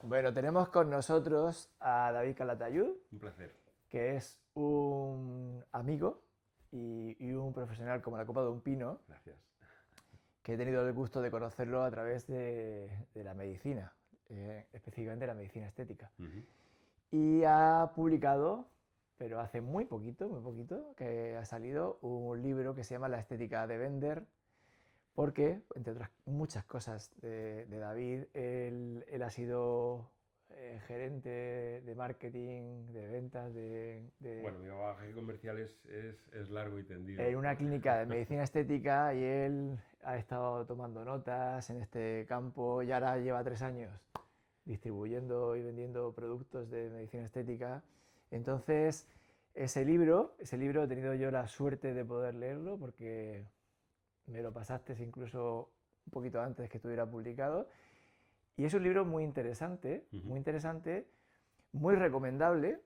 Bueno, tenemos con nosotros a David Calatayud, Un placer. que es un amigo y un profesional como la copa de un pino, Gracias. que he tenido el gusto de conocerlo a través de la medicina, específicamente la medicina estética. Ujú. Y ha publicado, pero hace muy poquito, que ha salido un libro que se llama La estética de vender, porque, entre otras muchas cosas de David, él ha sido gerente de marketing, de ventas, Bueno, mi bagaje comercial es largo y tendido, en una ¿no? clínica de medicina estética, y él ha estado tomando notas en este campo y ahora lleva 3 años distribuyendo y vendiendo productos de medicina estética. Entonces, ese libro he tenido yo la suerte de poder leerlo porque me lo pasaste incluso un poquito antes que estuviera publicado. Y es un libro Ujú. muy interesante, muy recomendable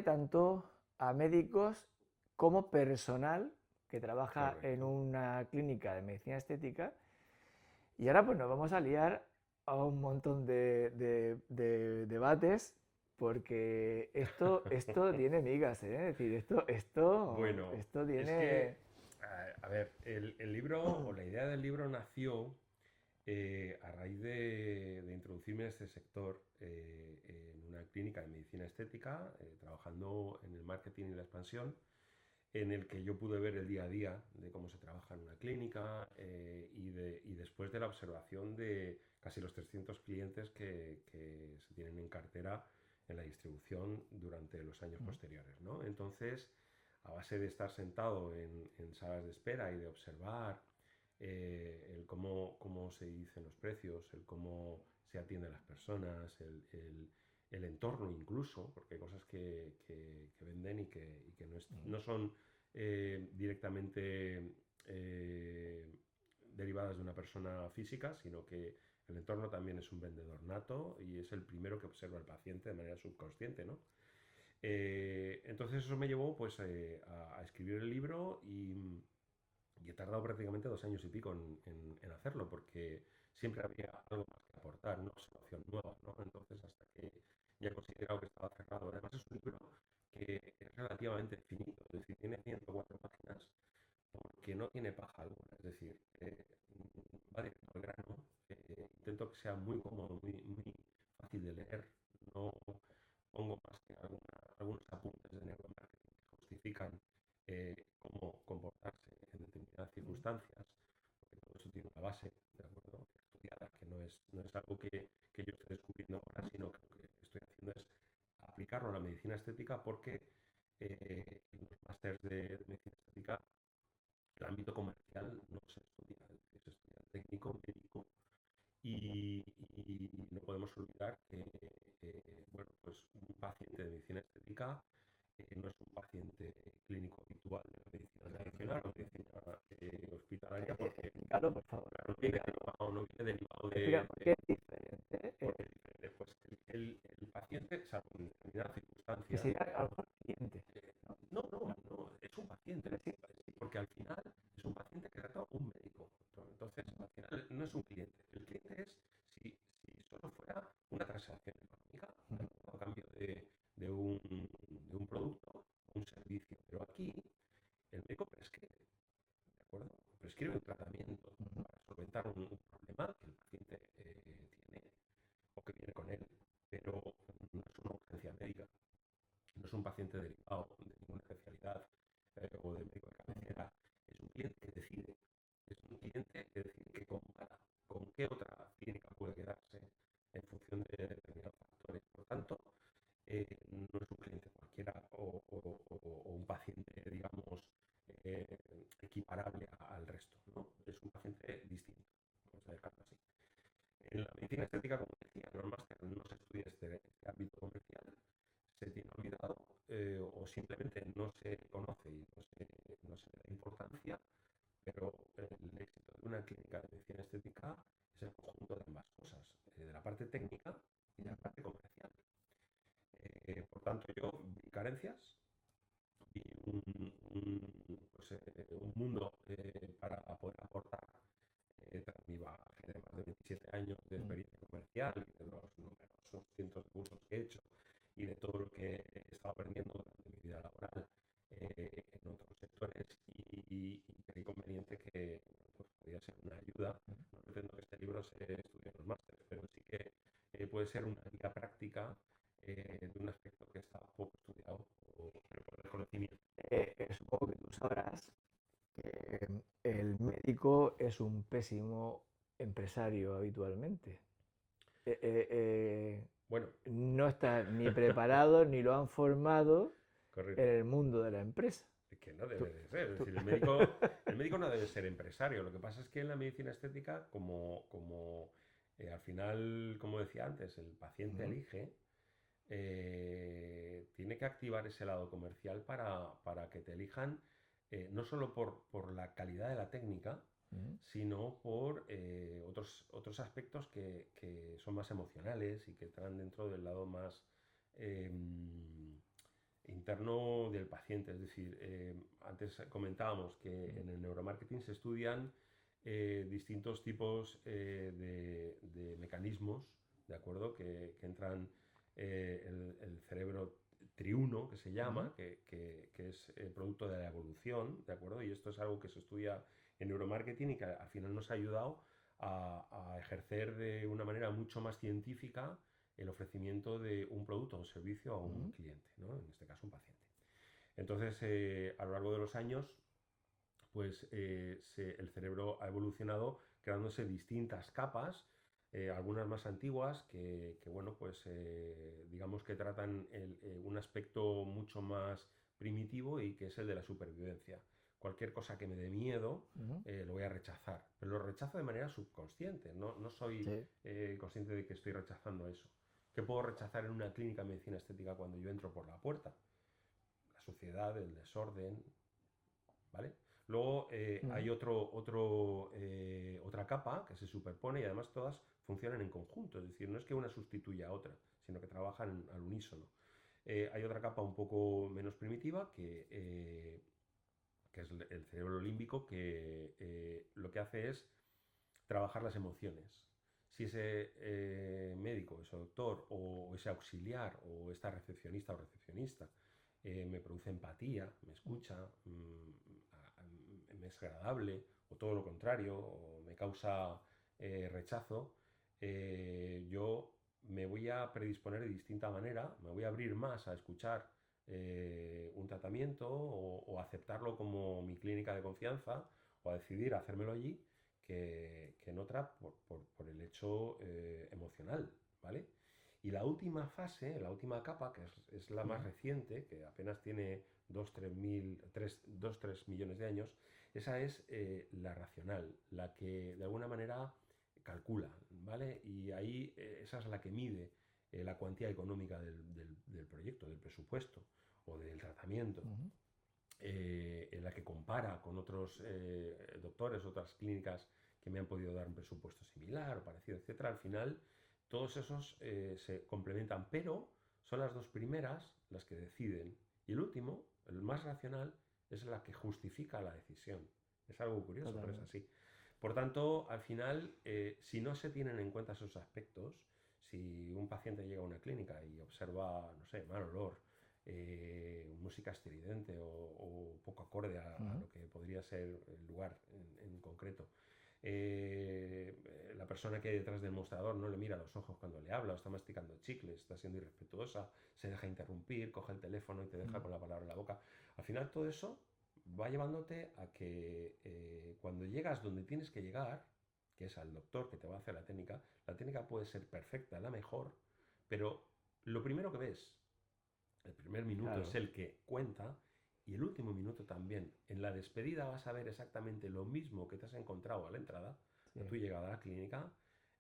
tanto a médicos como personal que trabaja en Correcto. una clínica de medicina estética. Y ahora pues nos vamos a liar a un montón de debates porque esto tiene migas, ¿eh? Es decir, Bueno, esto es tiene... que, a ver, el libro o la idea del libro nació a raíz de introducirme en este sector en una clínica de medicina estética, trabajando en el marketing y la expansión, en el que yo pude ver el día a día de cómo se trabaja en una clínica y después de la observación de casi los 300 clientes que se tienen en cartera en la distribución durante los años posteriores, ¿no? Entonces, a base de estar sentado en salas de espera y de observar el cómo se dicen los precios, el cómo se atienden las personas, el entorno incluso, porque hay cosas que venden y que no son directamente derivadas de una persona física, sino que el entorno también es un vendedor nato y es el primero que observa al paciente de manera subconsciente, ¿no? Entonces eso me llevó pues a escribir el libro y he tardado prácticamente 2 años y pico en hacerlo porque siempre había algo más que aportar, una observación nueva, ¿no? Entonces hasta que ya he considerado que estaba cerrado. Además es un libro que es relativamente finito, es decir, tiene 104 páginas porque no tiene paja alguna, es decir, va directo al grano, intento que sea muy cómodo, muy fácil de leer, no pongo más que algunos apuntes de neuromarketing que justifican cómo comportarse en determinadas circunstancias, porque todo eso tiene una base, ¿de acuerdo? Estudiada, que no es algo que yo esté descubriendo ahora, sino que lo que estoy haciendo es aplicarlo a la medicina estética porque en los másteres de medicina estética el ámbito comercial no se estudia, se estudia técnico, médico y, y no podemos olvidar que bueno, pues un paciente de medicina estética no es un paciente clínico habitual de la medicina tradicional o medicina hospitalaria porque Explícalo, por favor. claro, no viene derivado Explica por qué es diferente. porque es diferente. Pues el paciente, salvo en determinadas Que circunstancias, sería a lo mejor cliente, ¿no? no, es un paciente, Pero sí, sí, porque al final es un paciente que trata un médico. Entonces, al final no es un cliente. El cliente es si solo fuera una transacción económica, ¿de acuerdo? A cambio de un producto o un servicio. Pero aquí el médico prescribe, ¿de acuerdo? Prescribe un tratamiento para solventar un problema que el paciente tiene o que viene con él, pero no es una urgencia médica, no es un paciente derivado de ninguna especialidad o de médico de cabecera, es un cliente que decide, que compara con qué otra clínica puede quedarse en función de determinados factores. Por tanto, no es un cliente cualquiera o un paciente, digamos, equiparable al resto, ¿no? Es un paciente distinto, vamos a dejarlo así. En la medicina estética, como decía, en los másteres no se estudia este ámbito comercial, se tiene olvidado o simplemente no se conoce y no se le da importancia, pero el éxito de una clínica de medicina estética es el conjunto de ambas cosas, de la parte técnica y de la parte comercial. Por tanto, yo vi carencias y un mundo para poder aportar tras mi bagaje de más de 27 años de experiencia comercial y de los números puede ser una guía práctica de un aspecto que está poco estudiado pero por desconocimiento. Supongo que tú sabrás que el médico es un pésimo empresario habitualmente. Bueno, No está ni preparado ni lo han formado en correcto. el mundo de la empresa. Es que no debe Tú- de ser. Es tú- decir, el médico no debe ser empresario. Lo que pasa es que en la medicina estética, al final, como decía antes, el paciente Ujú, elige, tiene que activar ese lado comercial para que te elijan, no solo por la calidad de la técnica, ujú, sino por otros aspectos que son más emocionales y que entran dentro del lado más interno del paciente. Es decir, antes comentábamos que ujú, en el neuromarketing se estudian distintos tipos de mecanismos, ¿de acuerdo? Que entran el cerebro triuno, que se ujú, llama, que es producto de la evolución, ¿de acuerdo? Y esto es algo que se estudia en neuromarketing y que al final nos ha ayudado a ejercer de una manera mucho más científica el ofrecimiento de un producto o un servicio a un ujú, cliente, ¿no? En este caso un paciente. Entonces, a lo largo de los años, pues el cerebro ha evolucionado creándose distintas capas, algunas más antiguas bueno, pues digamos que tratan un aspecto mucho más primitivo y que es el de la supervivencia. Cualquier cosa que me dé miedo, ujú. lo voy a rechazar, pero lo rechazo de manera subconsciente, no soy Sí. consciente de que estoy rechazando eso. ¿Qué puedo rechazar en una clínica de medicina estética cuando yo entro por la puerta? La suciedad, el desorden, ¿vale? Luego Ujú, hay otra capa que se superpone y además todas funcionan en conjunto, es decir, no es que una sustituya a otra, sino que trabajan al unísono. Hay otra capa un poco menos primitiva que es el cerebro límbico, que lo que hace es trabajar las emociones. Si ese médico, ese doctor o ese auxiliar o esta recepcionista o recepcionista me produce empatía, me ujú, escucha, me es agradable, o todo lo contrario, o me causa rechazo, yo me voy a predisponer de distinta manera, me voy a abrir más a escuchar un tratamiento o aceptarlo como mi clínica de confianza o a decidir hacérmelo allí que en otra por el hecho emocional, ¿vale? Y la última fase, la última capa, que es la más ujú. reciente, que apenas tiene 2-3 millones de años, esa es la racional, la que de alguna manera calcula, ¿vale? Y ahí esa es la que mide la cuantía económica del proyecto, del presupuesto o del tratamiento, Ujú. en la que compara con otros doctores, otras clínicas que me han podido dar un presupuesto similar o parecido, etcétera. Al final, todos esos se complementan, pero son las dos primeras las que deciden. Y el último, el más racional, es la que justifica la decisión. Es algo curioso, pero es Totalmente. así. Por tanto, al final, si no se tienen en cuenta esos aspectos, si un paciente llega a una clínica y observa, no sé, mal olor, música estridente o poco acorde a Ujú. lo que podría ser el lugar en concreto. La persona que hay detrás del mostrador no le mira a los ojos cuando le habla, o está masticando chicles, está siendo irrespetuosa, se deja interrumpir, coge el teléfono y te deja Ujú. con la palabra en la boca. Al final todo eso va llevándote a que cuando llegas donde tienes que llegar, que es al doctor que te va a hacer la técnica puede ser perfecta, la mejor, pero lo primero que ves, el primer minuto es Claro. el que cuenta y el último minuto también. En la despedida vas a ver exactamente lo mismo que te has encontrado a la entrada, Sí, a tu llegada a la clínica,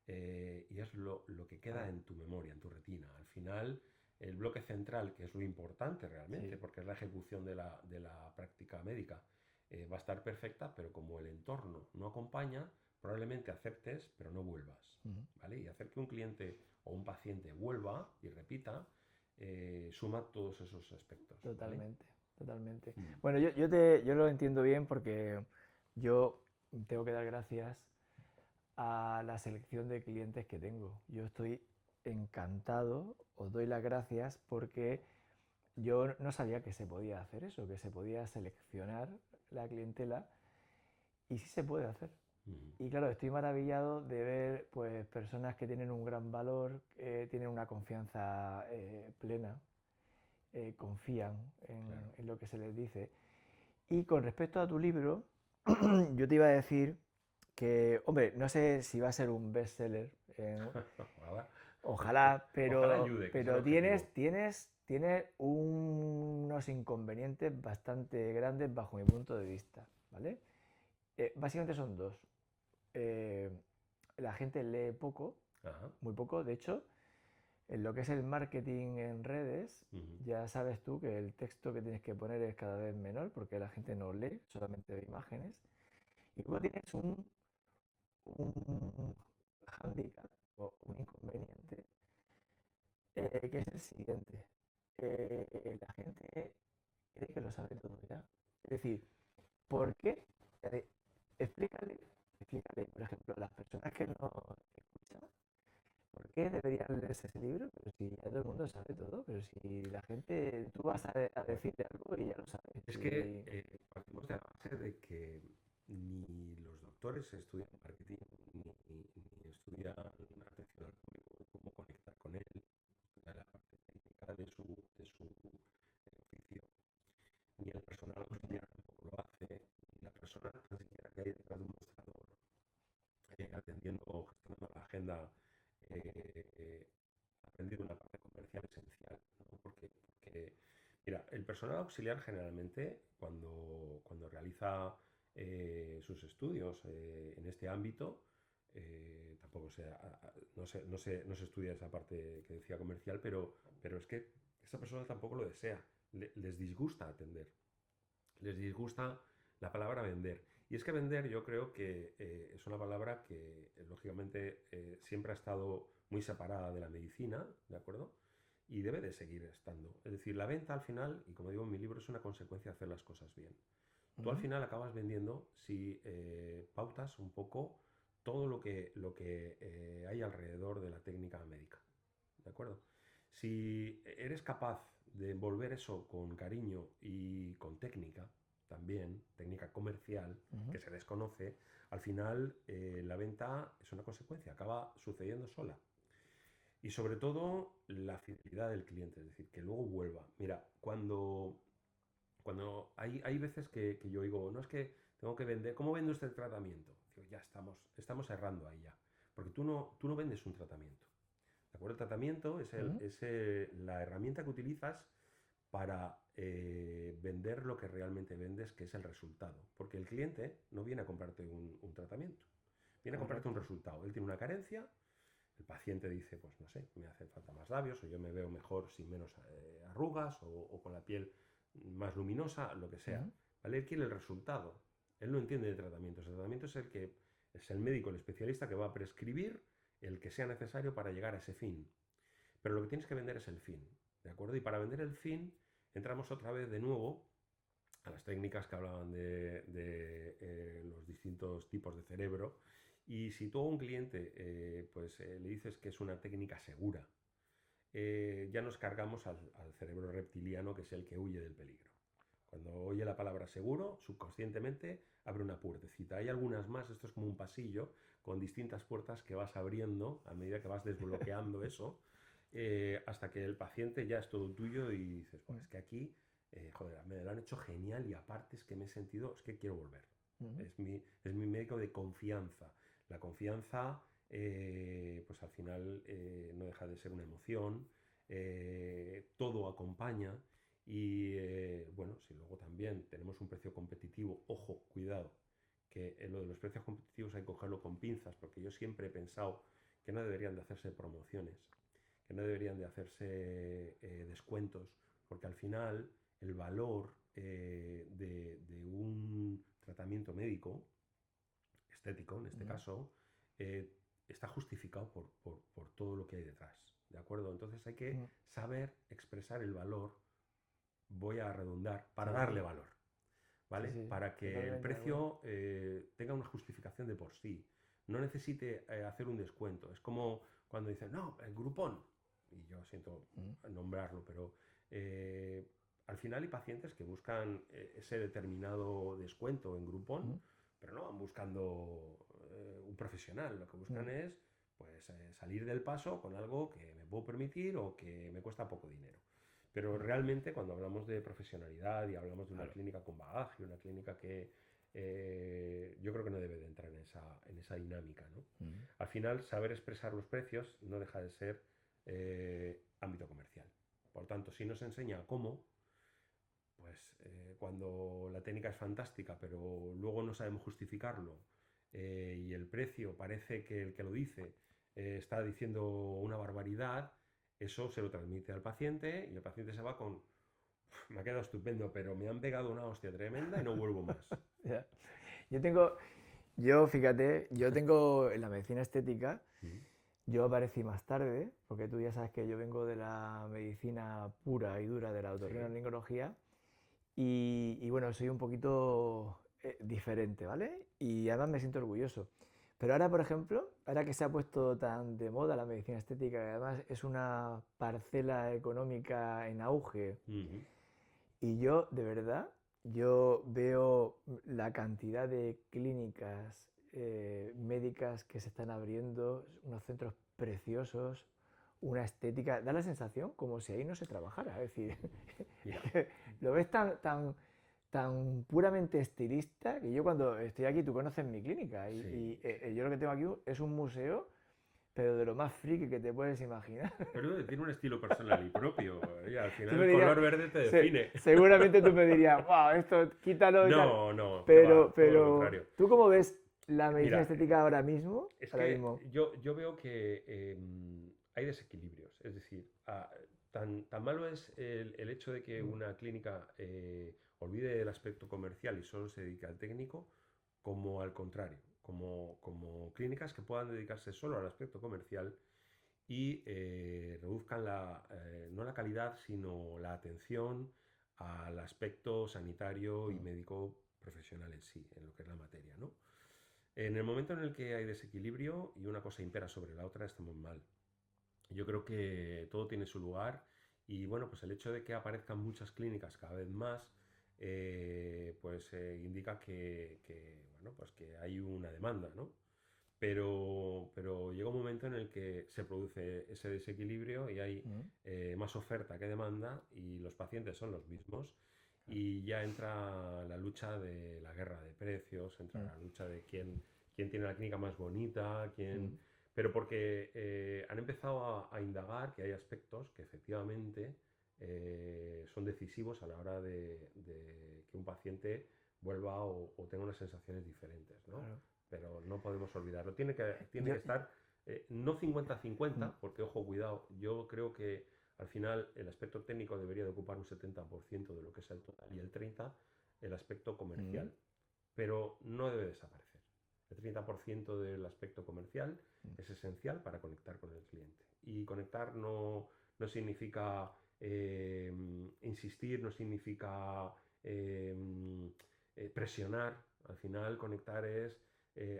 y es lo que queda claro. en tu memoria, en tu retina. Al final, el bloque central, que es lo importante realmente, Sí. porque es la ejecución de la práctica médica, va a estar perfecta, pero como el entorno no acompaña, probablemente aceptes, pero no vuelvas. Ujú. ¿Vale? Y hacer que un cliente o un paciente vuelva y repita suma todos esos aspectos, ¿vale? Totalmente, totalmente. Mm. Bueno, yo lo entiendo bien porque yo tengo que dar gracias a la selección de clientes que tengo. Yo estoy encantado, os doy las gracias porque yo no sabía que se podía hacer eso, que se podía seleccionar la clientela y sí se puede hacer. Ujú. Y claro, estoy maravillado de ver pues, personas que tienen un gran valor, tienen una confianza plena, confían Claro. en lo que se les dice. Y con respecto a tu libro, yo te iba a decir que, hombre, no sé si va a ser un bestseller, Ojalá, ojalá, ojalá ayude, que es el pero objetivo. tienes unos inconvenientes bastante grandes bajo mi punto de vista, ¿vale? Básicamente son dos. Eh, la gente lee poco, Ajá. muy poco, de hecho, en lo que es el marketing en redes, Ujú. ya sabes tú que el texto que tienes que poner es cada vez menor porque la gente no lee, solamente ve imágenes. Y luego tienes un handicap o un inconveniente, que es el siguiente. La gente cree que lo sabe todo ya. Es decir, ¿por qué? Eh, explícale, explícale, por ejemplo, a las personas que no escuchan, ¿por qué deberían leerse ese libro? Pero si ya todo el mundo sabe todo, pero si la gente, tú vas a Bueno, decirle algo y ya lo sabes. es que partimos de la base de que ni los doctores estudian marketing, ni estudian atención al público, cómo conectar con él, estudian la parte técnica de su oficio. Ni el personal auxiliar tampoco lo hace, ni la persona tan siquiera que hay detrás de un mostrador atendiendo o gestionando la agenda, eh, aprendido una parte comercial esencial, ¿no? Porque, mira, el personal auxiliar generalmente cuando realiza sus estudios en este ámbito, tampoco no se estudia esa parte que decía comercial, pero es que esa persona tampoco lo desea, les disgusta atender, les disgusta la palabra vender. Y es que vender yo creo que es una palabra que lógicamente siempre ha estado muy separada de la medicina, ¿de acuerdo? Y debe de seguir estando. Es decir, la venta al final, y como digo en mi libro, es una consecuencia de hacer las cosas bien. Tú al Ujú, final acabas vendiendo si pautas un poco todo lo que hay alrededor de la técnica médica. ¿De acuerdo? Si eres capaz de envolver eso con cariño y con técnica, también, técnica comercial, ujú, que se desconoce, al final la venta es una consecuencia, acaba sucediendo sola. Y sobre todo la fidelidad del cliente, es decir, que luego vuelva. Mira, cuando hay veces que yo digo, no es que tengo que vender, ¿cómo vendo este tratamiento? Digo, ya estamos errando ahí ya. Porque tú no vendes un tratamiento. ¿De acuerdo? El tratamiento ujú. es la herramienta que utilizas para vender lo que realmente vendes, que es el resultado. Porque el cliente no viene a comprarte un tratamiento, viene a comprarte un Correcto. resultado. Él tiene una carencia, el paciente dice, pues no sé, me hacen falta más labios, o yo me veo mejor sin menos arrugas, o con la piel más luminosa, lo que sea. Ujú, ¿Vale? Él quiere el resultado. Él no entiende de tratamientos. El tratamiento es el médico, el especialista que va a prescribir el que sea necesario para llegar a ese fin. Pero lo que tienes que vender es el fin, ¿de acuerdo? Y para vender el fin entramos otra vez de nuevo a las técnicas que hablaban de los distintos tipos de cerebro. Y si tú a un cliente le dices que es una técnica segura, ya nos cargamos al cerebro reptiliano, que es el que huye del peligro. Cuando oye la palabra seguro, subconscientemente abre una puertecita. Hay algunas más, esto es como un pasillo con distintas puertas que vas abriendo a medida que vas desbloqueando eso, hasta que el paciente ya es todo tuyo y dices, pues ujú, es que aquí, joder, me lo han hecho genial y aparte es que me he sentido, es que quiero volver. ujú. Es mi médico de confianza. La confianza, pues al final no deja de ser una emoción, todo acompaña y bueno, si luego también tenemos un precio competitivo, ojo, cuidado, que en lo de los precios competitivos hay que cogerlo con pinzas, porque yo siempre he pensado que no deberían de hacerse promociones, que no deberían de hacerse descuentos, porque al final el valor de un tratamiento médico, estético en este Ujú, caso, eh, está justificado por todo lo que hay detrás. ¿De acuerdo? Entonces hay que ujú. saber expresar el valor, voy a redundar, para Sí, darle sí, valor, sí, ¿vale? sí, Para que el totalmente de acuerdo. precio tenga una justificación de por sí. No necesite hacer un descuento. Es como cuando dicen, no, el Groupon, y yo siento Ujú, nombrarlo, pero al final hay pacientes que buscan ese determinado descuento en Groupon ujú. pero no van buscando un profesional, lo que buscan es pues, salir del paso con algo que me puedo permitir o que me cuesta poco dinero. Pero realmente cuando hablamos de profesionalidad y hablamos de una clínica con bagaje, una clínica que yo creo que no debe de entrar en esa dinámica, ¿no? Al final, saber expresar los precios no deja de ser ámbito comercial. Por tanto, si nos enseña cómo, pues cuando la técnica es fantástica, pero luego no sabemos justificarlo y el precio parece que el que lo dice está diciendo una barbaridad, eso se lo transmite al paciente y el paciente se va con, me ha quedado estupendo, pero me han pegado una hostia tremenda y no vuelvo más. Ya. Fíjate, yo tengo en la medicina estética, yo aparecí más tarde, porque tú ya sabes que yo vengo de la medicina pura y dura de la otorrinolaringología, y bueno, soy un poquito diferente, ¿vale? Y además me siento orgulloso. Pero ahora, por ejemplo, ahora que se ha puesto tan de moda la medicina estética, que además es una parcela económica en auge, y yo, de verdad, yo veo la cantidad de clínicas médicas que se están abriendo, unos centros preciosos, una estética, da la sensación como si ahí no se trabajara, es decir, lo ves tan puramente estilista que yo cuando estoy aquí, tú conoces mi clínica y yo lo que tengo aquí es un museo, pero de lo más friki que te puedes imaginar. Pero tiene un estilo personal y propio, y al final el color verde te define. Seguramente tú me dirías, wow, esto quítalo y tal. No, pero todo lo contrario. ¿tú cómo ves la medicina estética ahora mismo? Yo veo que hay desequilibrios, es decir, tan malo es el hecho de que una clínica olvide el aspecto comercial y solo se dedique al técnico, como al contrario, como clínicas que puedan dedicarse solo al aspecto comercial y reduzcan no la calidad, sino la atención al aspecto sanitario y médico profesional en sí, en lo que es la materia, ¿no? En el momento en el que hay desequilibrio y una cosa impera sobre la otra, estamos mal. Yo creo que todo tiene su lugar y bueno, pues el hecho de que aparezcan muchas clínicas cada vez más, pues indica bueno, pues que hay una demanda, ¿no? Pero llega un momento en el que se produce ese desequilibrio y hay más oferta que demanda y los pacientes son los mismos y ya entra la lucha de la guerra de precios, entra la lucha de quién tiene la clínica más bonita, pero porque han empezado a indagar que hay aspectos que efectivamente son decisivos a la hora de que un paciente vuelva o tenga unas sensaciones diferentes, ¿no? Claro. Pero no podemos olvidarlo. Tiene que estar no 50-50, porque ojo, cuidado, yo creo que al final el aspecto técnico debería de ocupar un 70% de lo que es el total y el 30% el aspecto comercial, pero no debe desaparecer. El 30% del aspecto comercial es esencial para conectar con el cliente. Y conectar no significa insistir, no significa presionar. Al final, conectar es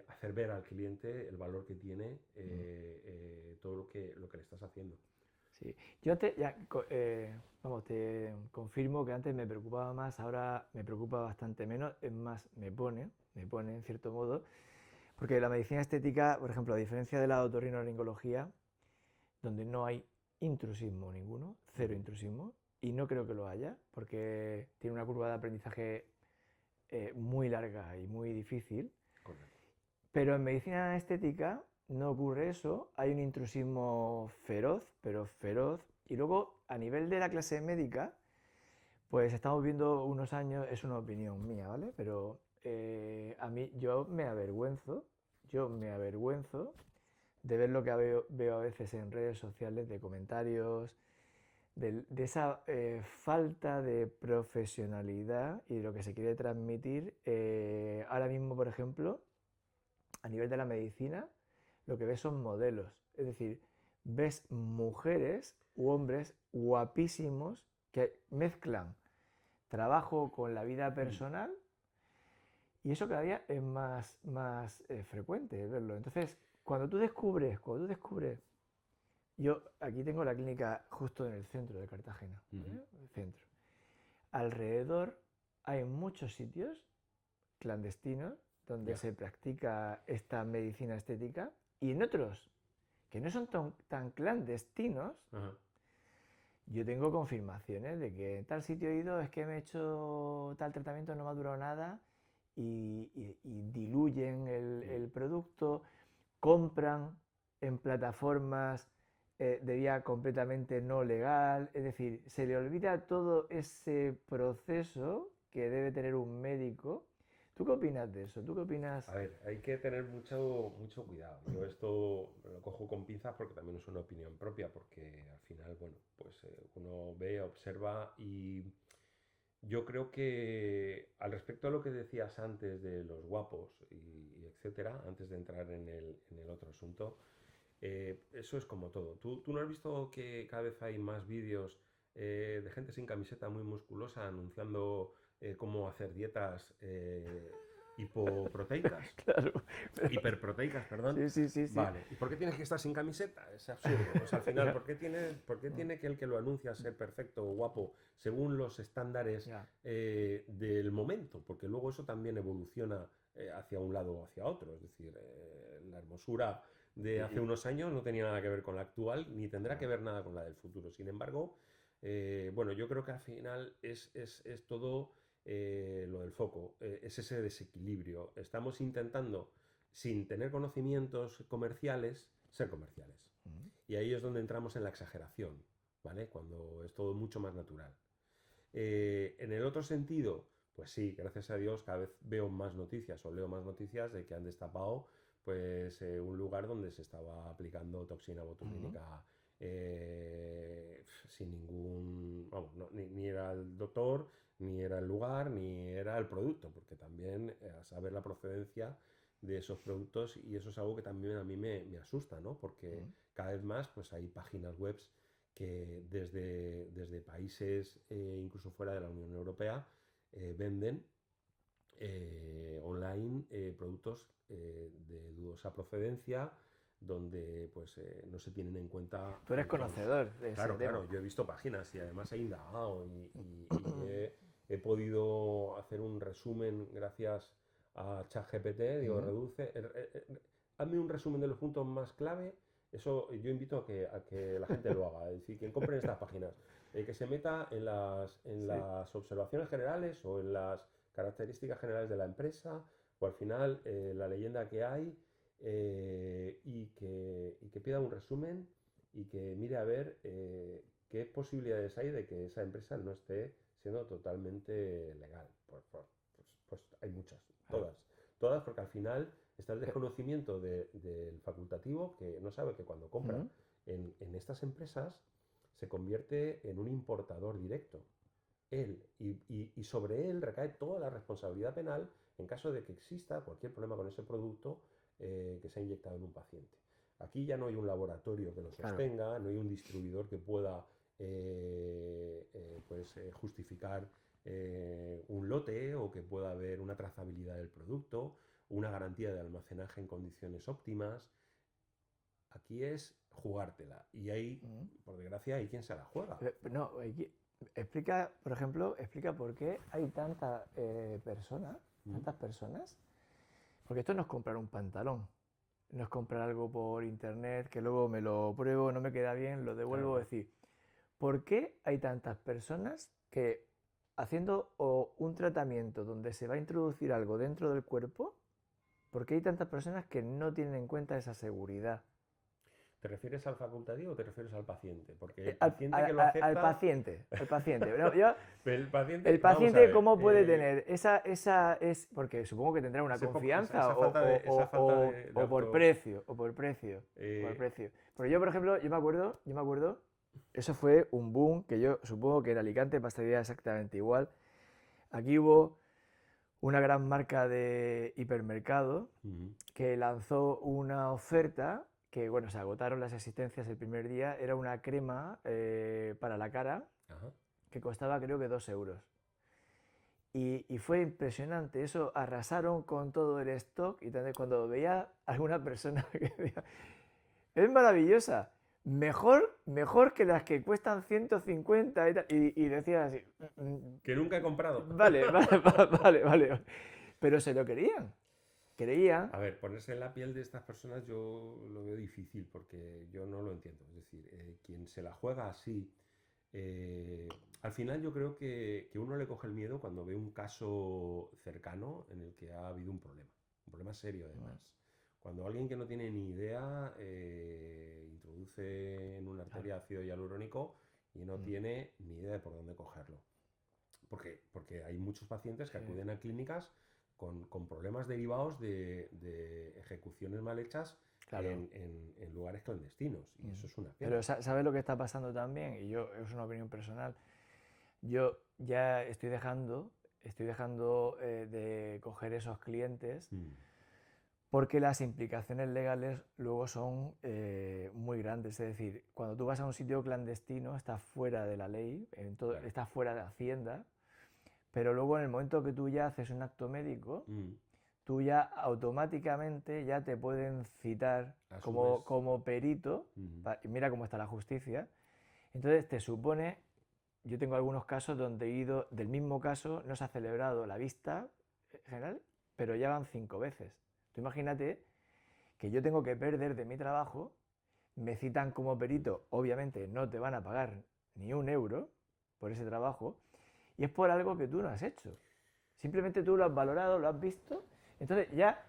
hacer ver al cliente el valor que tiene todo lo que le estás haciendo. Sí, yo antes, te confirmo que antes me preocupaba más, ahora me preocupa bastante menos, es más, me pone en cierto modo, porque la medicina estética, por ejemplo, a diferencia de la otorrinolaringología, donde no hay intrusismo ninguno, cero intrusismo, y no creo que lo haya, porque tiene una curva de aprendizaje muy larga y muy difícil. Correcto. Pero en medicina estética no ocurre eso, hay un intrusismo feroz, pero feroz, y luego a nivel de la clase médica, pues estamos viendo unos años, es una opinión mía, ¿vale? Pero a mí yo me avergüenzo de ver lo que veo a veces en redes sociales, de comentarios, de esa falta de profesionalidad y de lo que se quiere transmitir. Ahora mismo, por ejemplo, a nivel de la medicina, lo que ves son modelos. Es decir, ves mujeres u hombres guapísimos que mezclan trabajo con la vida personal y eso cada día es más frecuente verlo. Entonces, cuando tú descubres, yo aquí tengo la clínica justo en el centro de Cartagena, ¿vale? El centro. Alrededor hay muchos sitios clandestinos donde Ya. se practica esta medicina estética y en otros que no son tan clandestinos, Ajá. yo tengo confirmaciones de que en tal sitio he ido, es que me he hecho tal tratamiento, no me ha durado nada y diluyen el producto, compran en plataformas de vía completamente no legal, es decir, se le olvida todo ese proceso que debe tener un médico. ¿Tú qué opinas de eso? ¿Tú qué opinas? A ver, hay que tener mucho cuidado. Yo esto lo cojo con pinzas porque también es una opinión propia, porque al final, bueno, pues uno ve, observa y yo creo que al respecto a lo que decías antes de los guapos y etcétera, antes de entrar en el otro asunto, eso es como todo. ¿Tú no has visto que cada vez hay más vídeos de gente sin camiseta muy musculosa anunciando cómo hacer dietas hipoproteicas? Claro, pero- Hiperproteicas, perdón. sí, sí, sí, sí. Vale. ¿Y por qué tienes que estar sin camiseta? Es absurdo. O sea, al final, Ya, ¿por qué tiene que el que lo anuncia ser perfecto o guapo según los estándares ya. del momento? Porque luego eso también evoluciona hacia un lado o hacia otro. Es decir, la hermosura de hace Y- unos años no tenía nada que ver con la actual, ni tendrá que claro. ver nada con la del futuro. Sin embargo, bueno, yo creo que al final es todo lo del foco, es ese desequilibrio. Estamos intentando, sin tener conocimientos comerciales, ser comerciales. Mm. Y ahí es donde entramos en la exageración, ¿vale? Cuando es todo mucho más natural. En el otro sentido, pues sí, gracias a Dios cada vez veo más noticias o leo más noticias de que han destapado pues un lugar donde se estaba aplicando toxina Ujú. botulínica sin vamos, ni era el doctor, ni era el lugar, ni era el producto, porque también a saber la procedencia de esos productos y eso es algo que también a mí me asusta, ¿no? Porque Mm. cada vez más pues hay páginas web que desde países incluso fuera de la Unión Europea venden online productos de dudosa procedencia donde pues no se tienen en cuenta Tú eres todos. conocedor de ese Claro, tema. claro, yo he visto páginas y además he indagado y he podido hacer un resumen gracias a ChatGPT, digo, Mm. hazme un resumen de los puntos más clave. Eso yo invito a que la gente lo haga, es decir, quien compre en estas páginas, que se meta en Sí. las observaciones generales o en las características generales de la empresa o al final la leyenda que hay y que pida un resumen y que mire a ver qué posibilidades hay de que esa empresa no esté siendo totalmente legal. Pues hay muchas, Claro. todas porque al final está el Pe- desconocimiento del facultativo que no sabe que cuando compra Mm. en estas empresas se convierte en un importador directo. Él y sobre él recae toda la responsabilidad penal en caso de que exista cualquier problema con ese producto que se ha inyectado en un paciente. Aquí ya no hay un laboratorio que lo Claro. sostenga, no hay un distribuidor que pueda justificar un lote o que pueda haber una trazabilidad del producto, una garantía de almacenaje en condiciones óptimas. Aquí es jugártela y ahí, Mm. por desgracia, hay quien se la juega. No, explica, por ejemplo, explica por qué hay ¿Mm? tantas personas, porque esto no es comprar un pantalón, no es comprar algo por internet que luego me lo pruebo, no me queda bien, lo Claro, devuelvo, claro. es decir, ¿por qué hay tantas personas que haciendo un tratamiento donde se va a introducir algo dentro del cuerpo, por qué hay tantas personas que no tienen en cuenta esa seguridad? ¿Te refieres al facultativo o te refieres al paciente? Porque el Al, paciente que al- lo al- al acepta, paciente, al paciente. No, yo, el paciente, el vamos a paciente, ver, ¿cómo puede tener porque supongo que tendrá una confianza esa falta de, esa falta de o por auto, precio, o por precio, por eh, precio. Pero yo, por ejemplo, yo me acuerdo, eso fue un boom que yo supongo que en Alicante pasaría exactamente igual. Aquí hubo una gran marca de hipermercado ujú, que lanzó una oferta que, bueno, se agotaron las existencias el primer día. Era una crema para la cara ajá. que costaba creo que 2 euros. Y fue impresionante, eso arrasaron con todo el stock y entonces cuando veía a alguna persona que decía, es maravillosa, mejor que las que cuestan 150 y tal, y decía así, Que nunca he comprado. vale, vale, vale, vale, pero se lo querían. creían... A ver, ponerse en la piel de estas personas yo lo veo difícil porque yo no lo entiendo. Es decir, quien se la juega así, eh, al final yo creo que uno le coge el miedo cuando ve un caso cercano en el que ha habido un problema serio además. Cuando alguien que no tiene ni idea introduce en una Claro. arteria ácido hialurónico y no tiene ni idea de por dónde cogerlo. Porque hay muchos pacientes que Sí. acuden a clínicas con problemas derivados de ejecuciones mal hechas Claro. en lugares clandestinos. Y eso es una pena. Pero ¿sabes lo que está pasando también? Y yo, es una opinión personal. Yo ya estoy dejando de coger esos clientes Mm, porque las implicaciones legales luego son muy grandes. Es decir, cuando tú vas a un sitio clandestino, estás fuera de la ley, claro. estás fuera de Hacienda, pero luego en el momento que tú ya haces un acto médico, Mm, tú ya automáticamente ya te pueden citar asumes. como perito, Mm, y mira cómo está la justicia. Entonces te supone, yo tengo algunos casos donde he ido, del mismo caso, no se ha celebrado la vista general, pero ya van 5 veces. Tú imagínate que yo tengo que perder de mi trabajo, me citan como perito, obviamente no te van a pagar ni un euro por ese trabajo, y es por algo que tú no has hecho. Simplemente tú lo has valorado, lo has visto, entonces ya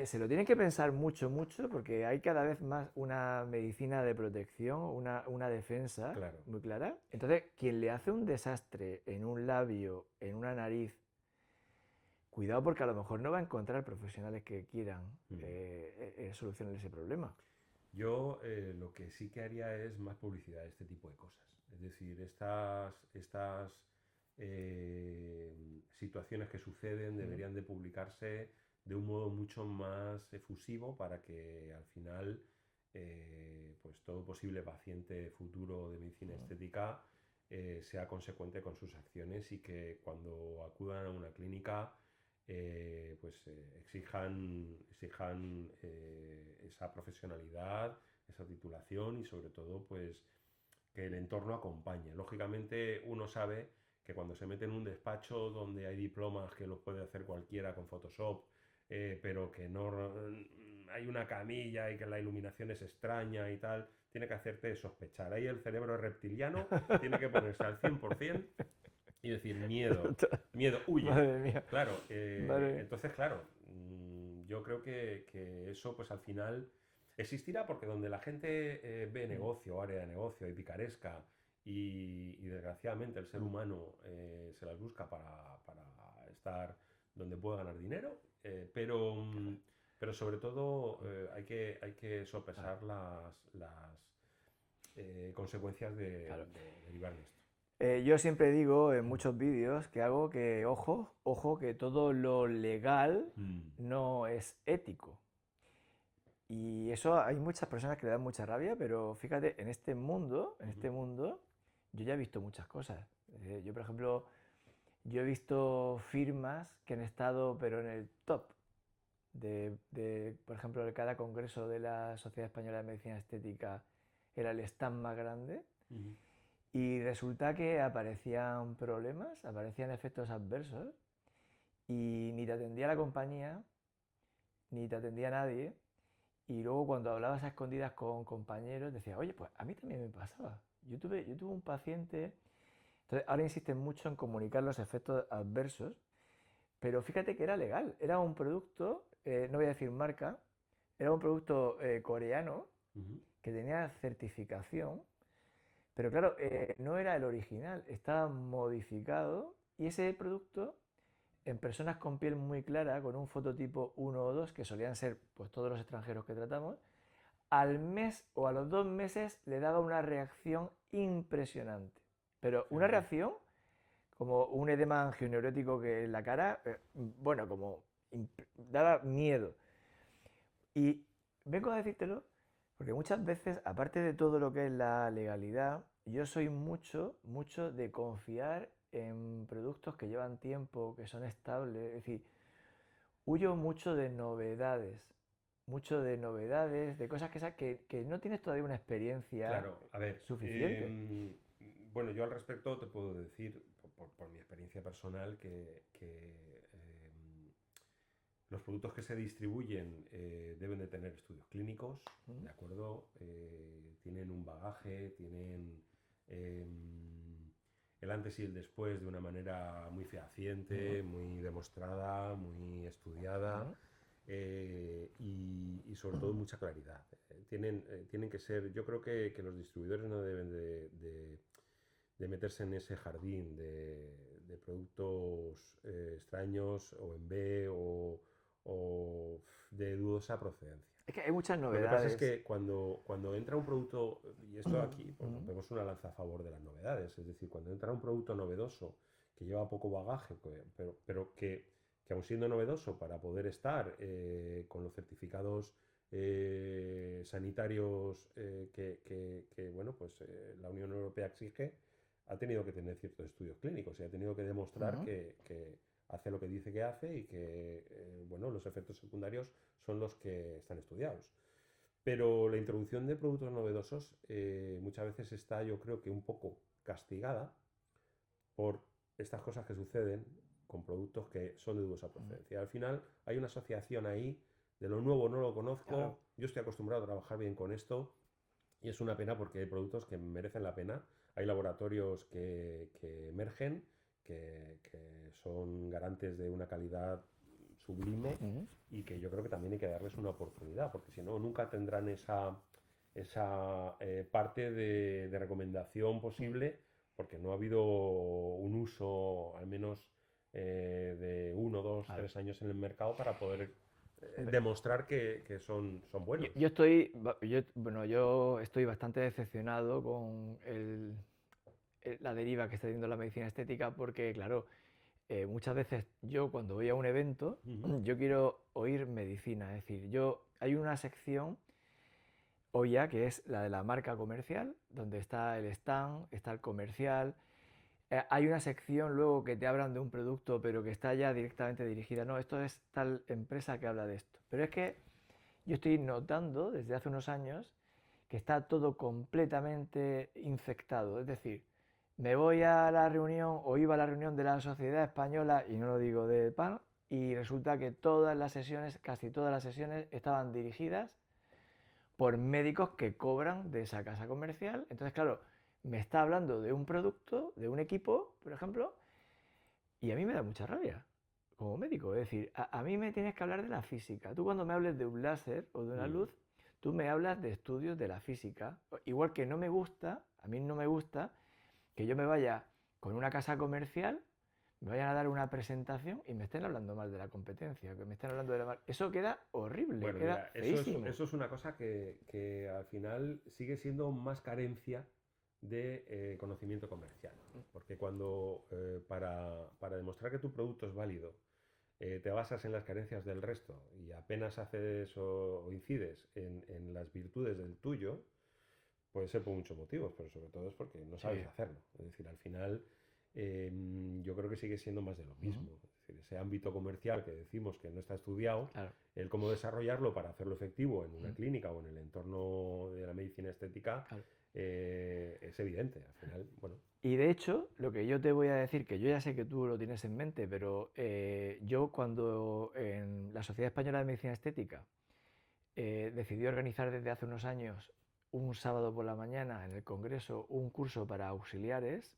se lo tienen que pensar mucho, mucho, porque hay cada vez más una medicina de protección, una defensa claro. muy clara. Entonces, quien le hace un desastre en un labio, en una nariz, cuidado porque a lo mejor no va a encontrar profesionales que quieran Mm. solucionar ese problema. Yo lo que sí que haría es más publicidad de este tipo de cosas. Es decir, estas situaciones que suceden Mm. deberían de publicarse de un modo mucho más efusivo para que al final pues todo posible paciente futuro de medicina estética sea consecuente con sus acciones y que cuando acudan a una clínica exijan esa profesionalidad, esa titulación y sobre todo pues que el entorno acompañe. Lógicamente uno sabe que cuando se mete en un despacho donde hay diplomas que los puede hacer cualquiera con Photoshop, pero que no hay una camilla y que la iluminación es extraña y tal, tiene que hacerte sospechar. Ahí el cerebro reptiliano tiene que ponerse al 100% y decir miedo, miedo, huye. Madre mía, Claro, madre mía. entonces, claro, yo creo que eso pues al final existirá porque donde la gente ve Mm, negocio, área de negocio y picaresca y desgraciadamente el ser mm, humano se las busca para estar donde puede ganar dinero, pero sobre todo hay que claro, sopesar las consecuencias claro. de derivar de esto. Yo siempre digo en muchos vídeos que hago que, ojo, ojo, que todo lo legal Mm, no es ético. Y eso hay muchas personas que le dan mucha rabia, pero fíjate, en ujú, este mundo, yo ya he visto muchas cosas. Yo, por ejemplo, yo he visto firmas que han estado, pero en el top por ejemplo, de cada congreso de la Sociedad Española de Medicina Estética era el stand más grande. ujú. Y resulta que aparecían problemas, aparecían efectos adversos y ni te atendía la compañía, ni te atendía nadie. Y luego cuando hablabas a escondidas con compañeros, decías, oye, pues a mí también me pasaba. Yo tuve un paciente, entonces ahora insisten mucho en comunicar los efectos adversos, pero fíjate que era legal, era un producto, no voy a decir marca, era un producto coreano Ujú. que tenía certificación. Pero claro, no era el original, estaba modificado y ese producto en personas con piel muy clara, con un fototipo 1 o 2, que solían ser pues todos los extranjeros que tratamos, al mes o a los 2 meses le daba una reacción impresionante. Pero una Fíjate. reacción como un edema angioneurótico que en la cara, bueno, como daba miedo. Y vengo a decírtelo porque muchas veces, aparte de todo lo que es la legalidad, yo soy mucho, mucho de confiar en productos que llevan tiempo, que son estables. Es decir, huyo mucho de novedades, de cosas que no tienes todavía una experiencia Claro, a ver, suficiente. bueno, yo al respecto te puedo decir, por mi experiencia personal, que los productos que se distribuyen deben de tener estudios clínicos, ¿de acuerdo? Tienen un bagaje, tienen el antes y el después de una manera muy fehaciente, muy demostrada, muy estudiada. Y sobre todo mucha claridad. Tienen que ser, yo creo que los distribuidores no deben de meterse en ese jardín de productos extraños o en B o de dudosa procedencia. Es que hay muchas Lo que pasa es novedades. que cuando entra un producto, y esto aquí, pues vemos una lanza a favor de las novedades, es decir, cuando entra un producto novedoso que lleva poco bagaje, pero que aun siendo novedoso para poder estar con los certificados sanitarios bueno, pues la Unión Europea exige, ha tenido que tener ciertos estudios clínicos y ha tenido que demostrar que hace lo que dice que hace y que bueno, los efectos secundarios son los que están estudiados. Pero la introducción de productos novedosos muchas veces está, yo creo que un poco castigada por estas cosas que suceden con productos que son de dudosa procedencia. Al final hay una asociación ahí de lo nuevo no lo conozco, claro. Yo estoy acostumbrado a trabajar bien con esto y es una pena porque hay productos que merecen la pena, hay laboratorios que emergen, que son garantes de una calidad sublime y que yo creo que también hay que darles una oportunidad, porque si no, nunca tendrán esa parte de recomendación posible, porque no ha habido un uso, al menos de 1, 2, 3 años en el mercado para poder demostrar que son buenos. Yo estoy bastante decepcionado con la deriva que está teniendo la medicina estética porque, claro, muchas veces yo cuando voy a un evento, yo quiero oír medicina, es decir, hay una sección OIA que es la de la marca comercial, donde está el stand, está el comercial. Hay una sección luego que te hablan de un producto, pero que está ya directamente dirigida. No, esto es tal empresa que habla de esto. Pero es que yo estoy notando desde hace unos años que está todo completamente infectado. Es decir, me voy a la reunión o iba a la reunión de la Sociedad Española, y no lo digo de pan, y resulta que todas las sesiones, casi todas las sesiones, estaban dirigidas por médicos que cobran de esa casa comercial. Entonces, claro, me está hablando de un producto, de un equipo, por ejemplo, y a mí me da mucha rabia como médico. Es decir, a mí me tienes que hablar de la física. Tú cuando me hables de un láser o de una luz, tú me hablas de estudios de la física. Igual que no me gusta, a mí no me gusta que yo me vaya con una casa comercial, me vayan a dar una presentación y me estén hablando mal de la competencia, que me estén hablando de la... Eso queda horrible, bueno, queda feísimo. eso es una cosa que al final sigue siendo más carencia de conocimiento comercial. Porque cuando para demostrar que tu producto es válido te basas en las carencias del resto y apenas haces o incides en las virtudes del tuyo, puede ser por muchos motivos, pero sobre todo es porque no sabes hacerlo. Es decir, al final yo creo que sigue siendo más de lo mismo. Es decir, ese ámbito comercial que decimos que no está estudiado, claro, el cómo desarrollarlo para hacerlo efectivo en una clínica o en el entorno de la medicina estética, claro, es evidente. Al final, bueno. Y de hecho, lo que yo te voy a decir, que yo ya sé que tú lo tienes en mente, pero yo cuando en la Sociedad Española de Medicina Estética decidí organizar desde hace unos años un sábado por la mañana en el Congreso un curso para auxiliares,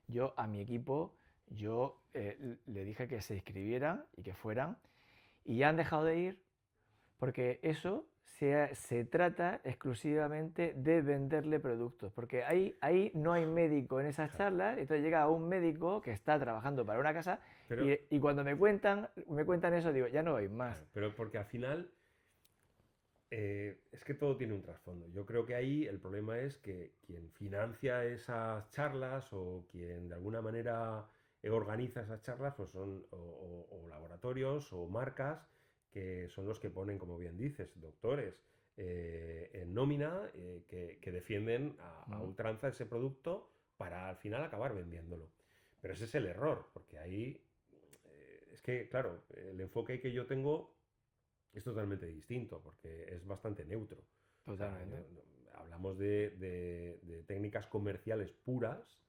yo a mi equipo le dije que se inscribieran y que fueran, y ya han dejado de ir porque eso se trata exclusivamente de venderle productos, porque ahí no hay médico en esas charlas, entonces llega un médico que está trabajando para una casa y cuando me cuentan eso digo, ya no voy más. Claro, pero porque al final es que todo tiene un trasfondo. Yo creo que ahí el problema es que quien financia esas charlas o quien de alguna manera organiza esas charlas pues son o laboratorios o marcas que son los que ponen, como bien dices, doctores en nómina que defienden a ultranza ese producto para al final acabar vendiéndolo. Pero ese es el error, porque ahí es que, claro, el enfoque que yo tengo es totalmente distinto, porque es bastante neutro. Totalmente. O sea, hablamos de técnicas comerciales puras,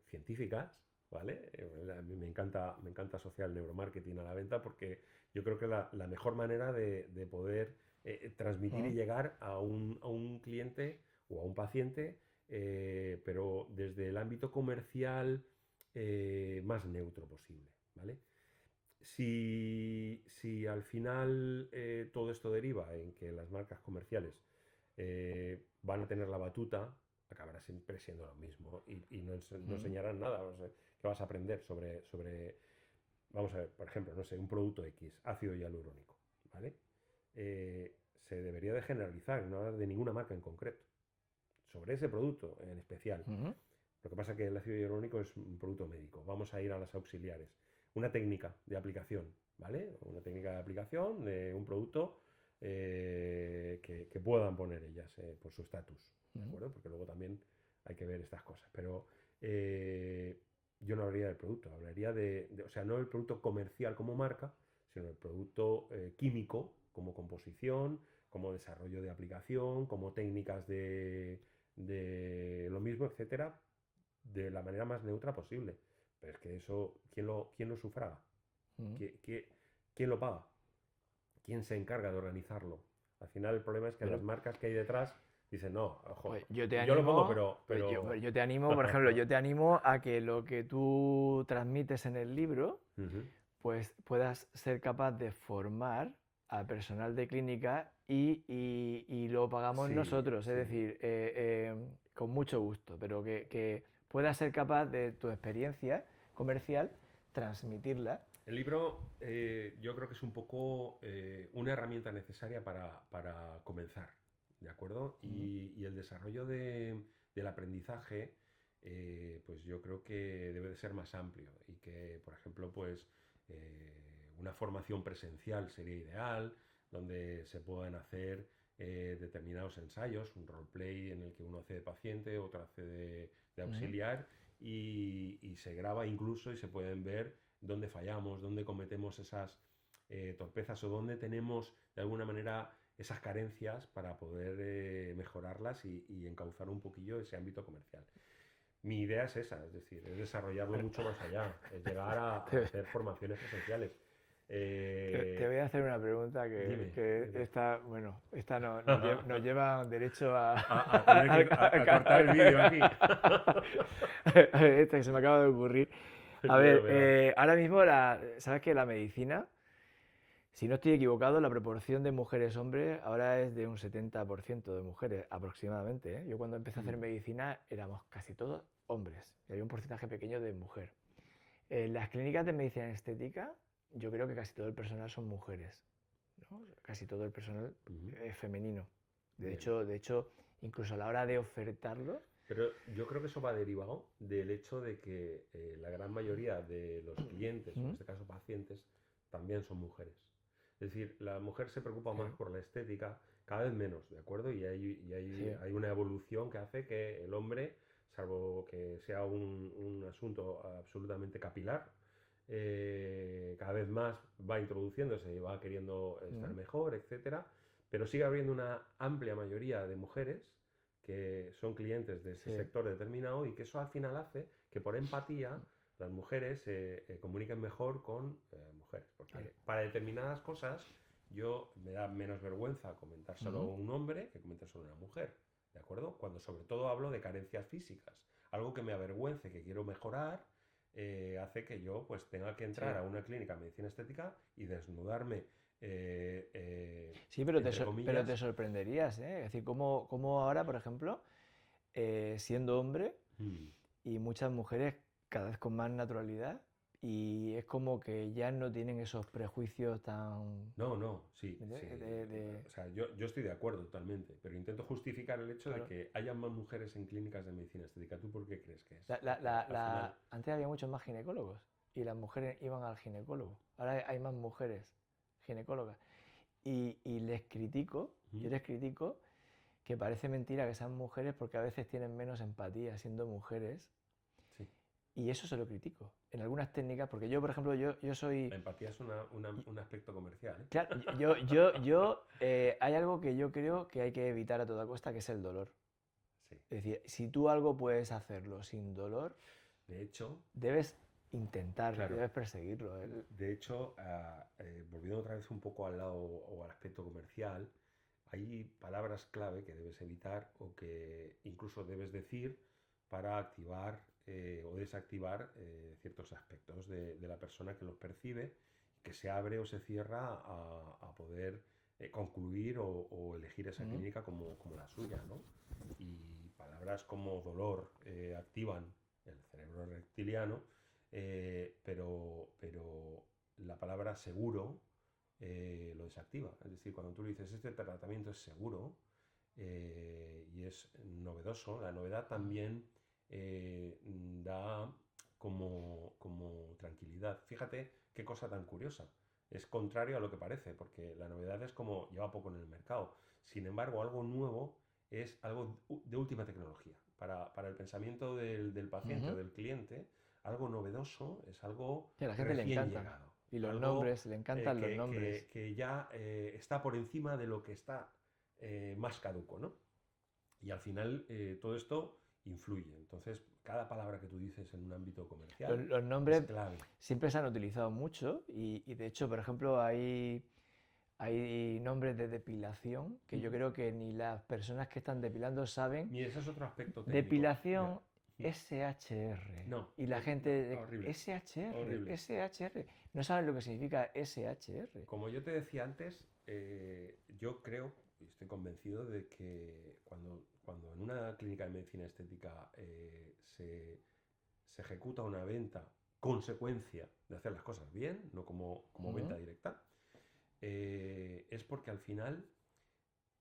científicas, ¿vale? A mí me encanta asociar el neuromarketing a la venta porque yo creo que la mejor manera de poder transmitir y Mm, llegar a un cliente o a un paciente, pero desde el ámbito comercial más neutro posible, ¿vale? Si al final todo esto deriva en que las marcas comerciales van a tener la batuta, acabará siempre siendo lo mismo y no mm, enseñarán nada. O sea, ¿qué vas a aprender vamos a ver, por ejemplo, no sé, un producto X, ácido hialurónico, ¿vale? Se debería de generalizar, no hablar de ninguna marca en concreto, sobre ese producto en especial. mm, Lo que pasa es que el ácido hialurónico es un producto médico. Vamos a ir a las auxiliares. Una técnica de aplicación, ¿vale? Una técnica de aplicación de un producto que puedan poner ellas por su estatus, ¿de mm. acuerdo? Porque luego también hay que ver estas cosas. Pero eh, yo no hablaría del producto, hablaría o sea, no del producto comercial como marca, sino del producto químico como composición, como desarrollo de aplicación, como técnicas de lo mismo, etcétera, de la manera más neutra posible. Pero es que eso, quién lo sufraga? Mm. ¿Qui- qui- ¿Quién lo paga? ¿Quién se encarga de organizarlo? Al final el problema es que las Bueno, marcas que hay detrás dicen, no, ojo, pues yo te yo lo pongo, animo, pero... yo te animo, por ejemplo, yo te animo a que lo que tú transmites en el libro, Ujú. pues puedas ser capaz de formar al personal de clínica y lo pagamos Sí, nosotros, es sí. decir, con mucho gusto, pero que puedas ser capaz de tu experiencia comercial transmitirla. El libro yo creo que es un poco una herramienta necesaria para comenzar, ¿de acuerdo? Mm, Y el desarrollo del aprendizaje, pues yo creo que debe de ser más amplio y que, por ejemplo, pues una formación presencial sería ideal, donde se puedan hacer determinados ensayos, un roleplay en el que uno hace de paciente, otro hace de mm, auxiliar y se graba incluso y se pueden ver dónde fallamos, dónde cometemos esas torpezas o dónde tenemos de alguna manera esas carencias para poder mejorarlas y encauzar un poquillo ese ámbito comercial. Mi idea es esa, es decir, es desarrollarlo Bueno, mucho más allá, es llegar a te, hacer formaciones presenciales. te voy a hacer una pregunta Dime, que dime. esta, bueno, esta nos lleva derecho a, A tener que a cortar el vídeo aquí. Esta que se me acaba de ocurrir. A Ya lo ver, verás. ahora mismo, ¿sabes que la medicina, si no estoy equivocado, la proporción de mujeres-hombres ahora es de un 70% de mujeres aproximadamente, ¿eh? Yo cuando empecé a hacer Mm. medicina éramos casi todos hombres y había un porcentaje pequeño de mujer. En las clínicas de medicina estética, yo creo que casi todo el personal son mujeres, ¿no? Casi todo el personal Ujú. es femenino. Bien. De hecho, incluso a la hora de ofertarlo, Pero yo creo que eso va derivado del hecho de que la gran mayoría de los clientes, o en ¿Mm? este caso pacientes, también son mujeres. Es decir, la mujer se preocupa más Sí, por la estética, cada vez menos, ¿de acuerdo? sí. Hay una evolución que hace que el hombre, salvo que sea un asunto absolutamente capilar, cada vez más va introduciéndose y va queriendo estar ¿Mm? mejor, etcétera, pero sigue habiendo una amplia mayoría de mujeres que son clientes de ese Sí. sector determinado y que eso al final hace que por empatía las mujeres se comuniquen mejor con mujeres. Claro. Porque para determinadas cosas yo me da menos vergüenza comentárselo a ¿Mm? un hombre que comentárselo a una mujer. ¿De acuerdo? Cuando sobre todo hablo de carencias físicas. Algo que me avergüence, que quiero mejorar, hace que yo pues tenga que Sí. entrar a una clínica de medicina estética y desnudarme Sí, entre pero te comillas. sorprenderías, ¿eh? Es decir, cómo ahora, por ejemplo, siendo hombre Mm. y muchas mujeres cada vez con más naturalidad y es como que ya no tienen esos prejuicios tan... No, no, sí, sí. de- O sea, yo estoy de acuerdo totalmente, pero intento justificar el hecho de claro. que haya más mujeres en clínicas de medicina estética. ¿Tú por qué crees que es? Porque al final... Antes había muchos más ginecólogos y las mujeres iban al ginecólogo. Ahora hay más mujeres ginecólogas. Y Mm. yo les critico que parece mentira que sean mujeres porque a veces tienen menos empatía siendo mujeres. Sí, Y eso se lo critico. En algunas técnicas, porque yo, por ejemplo, yo soy... la empatía es un aspecto comercial, ¿eh? Claro, hay algo que yo creo que hay que evitar a toda costa, que es el dolor. Sí. Es decir, si tú algo puedes hacerlo sin dolor, De hecho, debes intentar, claro, debes perseguirlo. de hecho, volviendo otra vez un poco al lado o al aspecto comercial, hay palabras clave que debes evitar o que incluso debes decir para activar o desactivar ciertos aspectos de la persona que los percibe, que se abre o se cierra a poder concluir o elegir esa clínica como la suya, ¿no? Y palabras como dolor activan el cerebro reptiliano, pero la palabra seguro lo desactiva. Es decir, cuando tú le dices este tratamiento es seguro y es novedoso, la novedad también da como tranquilidad. Fíjate qué cosa tan curiosa. Es contrario a lo que parece, porque la novedad es como lleva poco en el mercado. Sin embargo, algo nuevo es algo de última tecnología. Para el pensamiento del paciente o del cliente, algo novedoso es algo Que a la gente le recién encantan. llegado. Y los Algo nombres, le encantan los nombres. que ya está por encima de lo que está más caduco, ¿no? Y al final todo esto influye. Entonces, cada palabra que tú dices en un ámbito comercial Los es nombres clave. siempre se han utilizado mucho y de hecho, por ejemplo, hay nombres de depilación que yo creo que ni las personas que están depilando saben. Mira, ese es otro aspecto técnico. Ya. Depilación SHR. No, Y la no, gente, horrible. SHR, Horrible. SHR. No saben lo que significa SHR. Como yo te decía antes, yo creo y estoy convencido de que cuando en una clínica de medicina estética se ejecuta una venta consecuencia de hacer las cosas bien, no como venta directa, es porque al final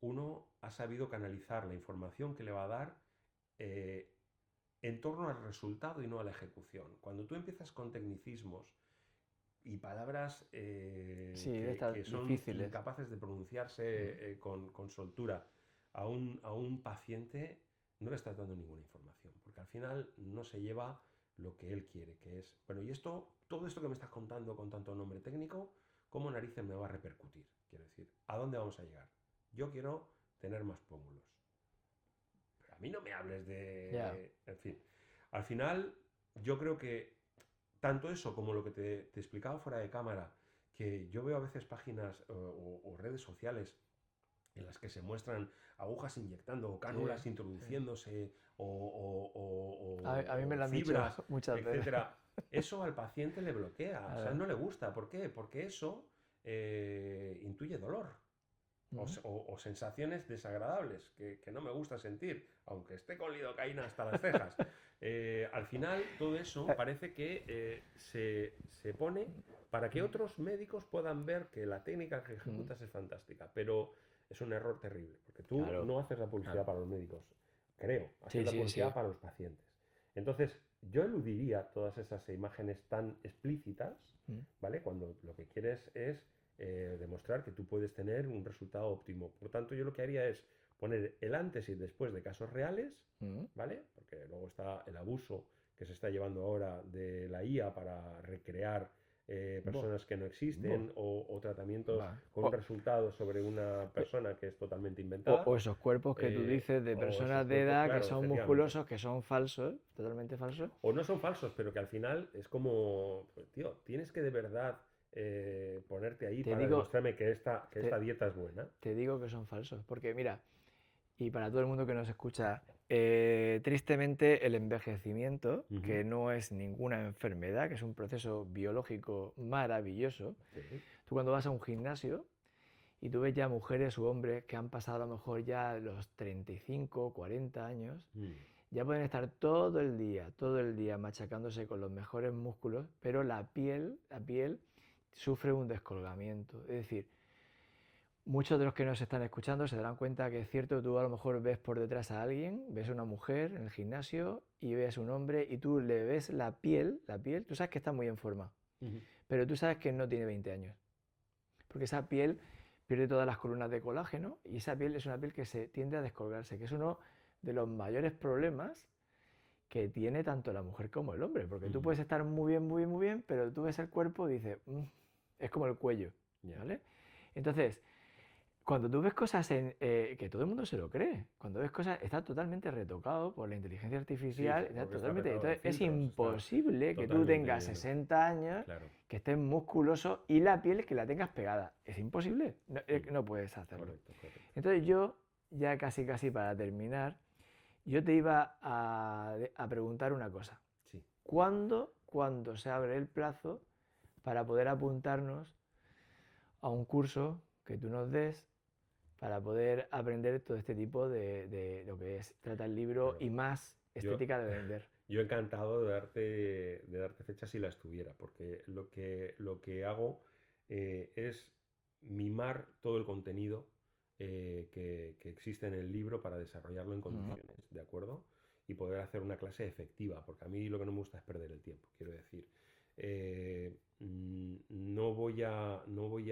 uno ha sabido canalizar la información que le va a dar eh, en torno al resultado y no a la ejecución. Cuando tú empiezas con tecnicismos y palabras Sí, de que estas son difíciles. incapaces de pronunciarse con soltura a un paciente, no le estás dando ninguna información, porque al final no se lleva lo que él quiere, que es, bueno, y esto, todo esto que me estás contando con tanto nombre técnico, ¿cómo narices me va a repercutir? Quiero decir, ¿a dónde vamos a llegar? Yo quiero tener más pómulos. Pero a mí no me hables Ya. En fin, al final yo creo que tanto eso como lo que te explicaba fuera de cámara, que yo veo a veces páginas o redes sociales en las que se muestran agujas inyectando o Sí, cánulas sí. introduciéndose A mí me o lo han dicho fibras, muchas veces. etcétera. Eso al paciente le bloquea, o sea, Claro. no le gusta. ¿Por qué? Porque eso intuye dolor Ujú. o sensaciones desagradables que no me gusta sentir, aunque esté con lidocaína hasta las cejas. Al final, todo eso parece que se pone para que otros médicos puedan ver que la técnica que ejecutas es fantástica, pero es un error terrible, porque tú Claro, no haces la publicidad claro. para los médicos, creo, haces Sí, la sí, publicidad sí. para los pacientes. Entonces, yo eludiría todas esas imágenes tan explícitas, Mm, ¿vale? Cuando lo que quieres es demostrar que tú puedes tener un resultado óptimo. Por tanto, yo lo que haría es poner el antes y después de casos reales, mm. ¿vale? Porque luego está el abuso que se está llevando ahora de la IA para recrear Buah, personas que no buah, existen o tratamientos va. con un resultado sobre una persona que es totalmente O inventada. esos cuerpos que tú dices de O esos personas de cuerpos, edad que claro, son efectivamente. musculosos, que son falsos, totalmente falsos. O no son falsos, pero que al final es como, pues, tío, tienes que de verdad ponerte ahí Te para digo, demostrarme que esta te, dieta es buena. te digo que son falsos, porque mira, y para todo el mundo que nos escucha, tristemente el envejecimiento, Ujú. que no es ninguna enfermedad, que es un proceso biológico maravilloso, Sí. tú cuando vas a un gimnasio y tú ves ya mujeres u hombres que han pasado a lo mejor ya los 35, 40 años, Mm. ya pueden estar todo el día machacándose con los mejores músculos, pero la piel sufre un descolgamiento. Es decir, muchos de los que nos están escuchando se darán cuenta que es cierto, tú a lo mejor ves por detrás a alguien, ves a una mujer en el gimnasio y ves a un hombre y tú le ves la piel, tú sabes que está muy en forma, Ujú. pero tú sabes que no tiene 20 años, porque esa piel pierde todas las columnas de colágeno y esa piel es una piel que se tiende a descolgarse, que es uno de los mayores problemas que tiene tanto la mujer como el hombre, porque tú Ujú. puedes estar muy bien, muy bien, muy bien, pero tú ves el cuerpo y dices, es como el cuello, Ya. ¿vale? Entonces, cuando tú ves cosas que todo el mundo se lo cree, cuando ves cosas, está totalmente retocado por la inteligencia Sí, artificial, está porque está totalmente, petado de entonces es filtros, está imposible que tú tengas totalmente... 60 años, Claro. que estés musculoso y la piel que la tengas pegada. Es imposible, no, no puedes hacerlo. Correcto, correcto. Entonces yo, ya casi para terminar, yo te iba a preguntar una cosa. Sí. ¿Cuándo se abre el plazo para poder apuntarnos a un curso que tú nos des para poder aprender todo este tipo de lo que es trata el libro Bueno, y más yo, estética de vender? yo encantado de darte fecha si las tuviera, porque lo que hago es mimar todo el contenido que existe en el libro para desarrollarlo en condiciones, ¿de acuerdo? Y poder hacer una clase efectiva, porque a mí lo que no me gusta es perder el tiempo, quiero decir. No voy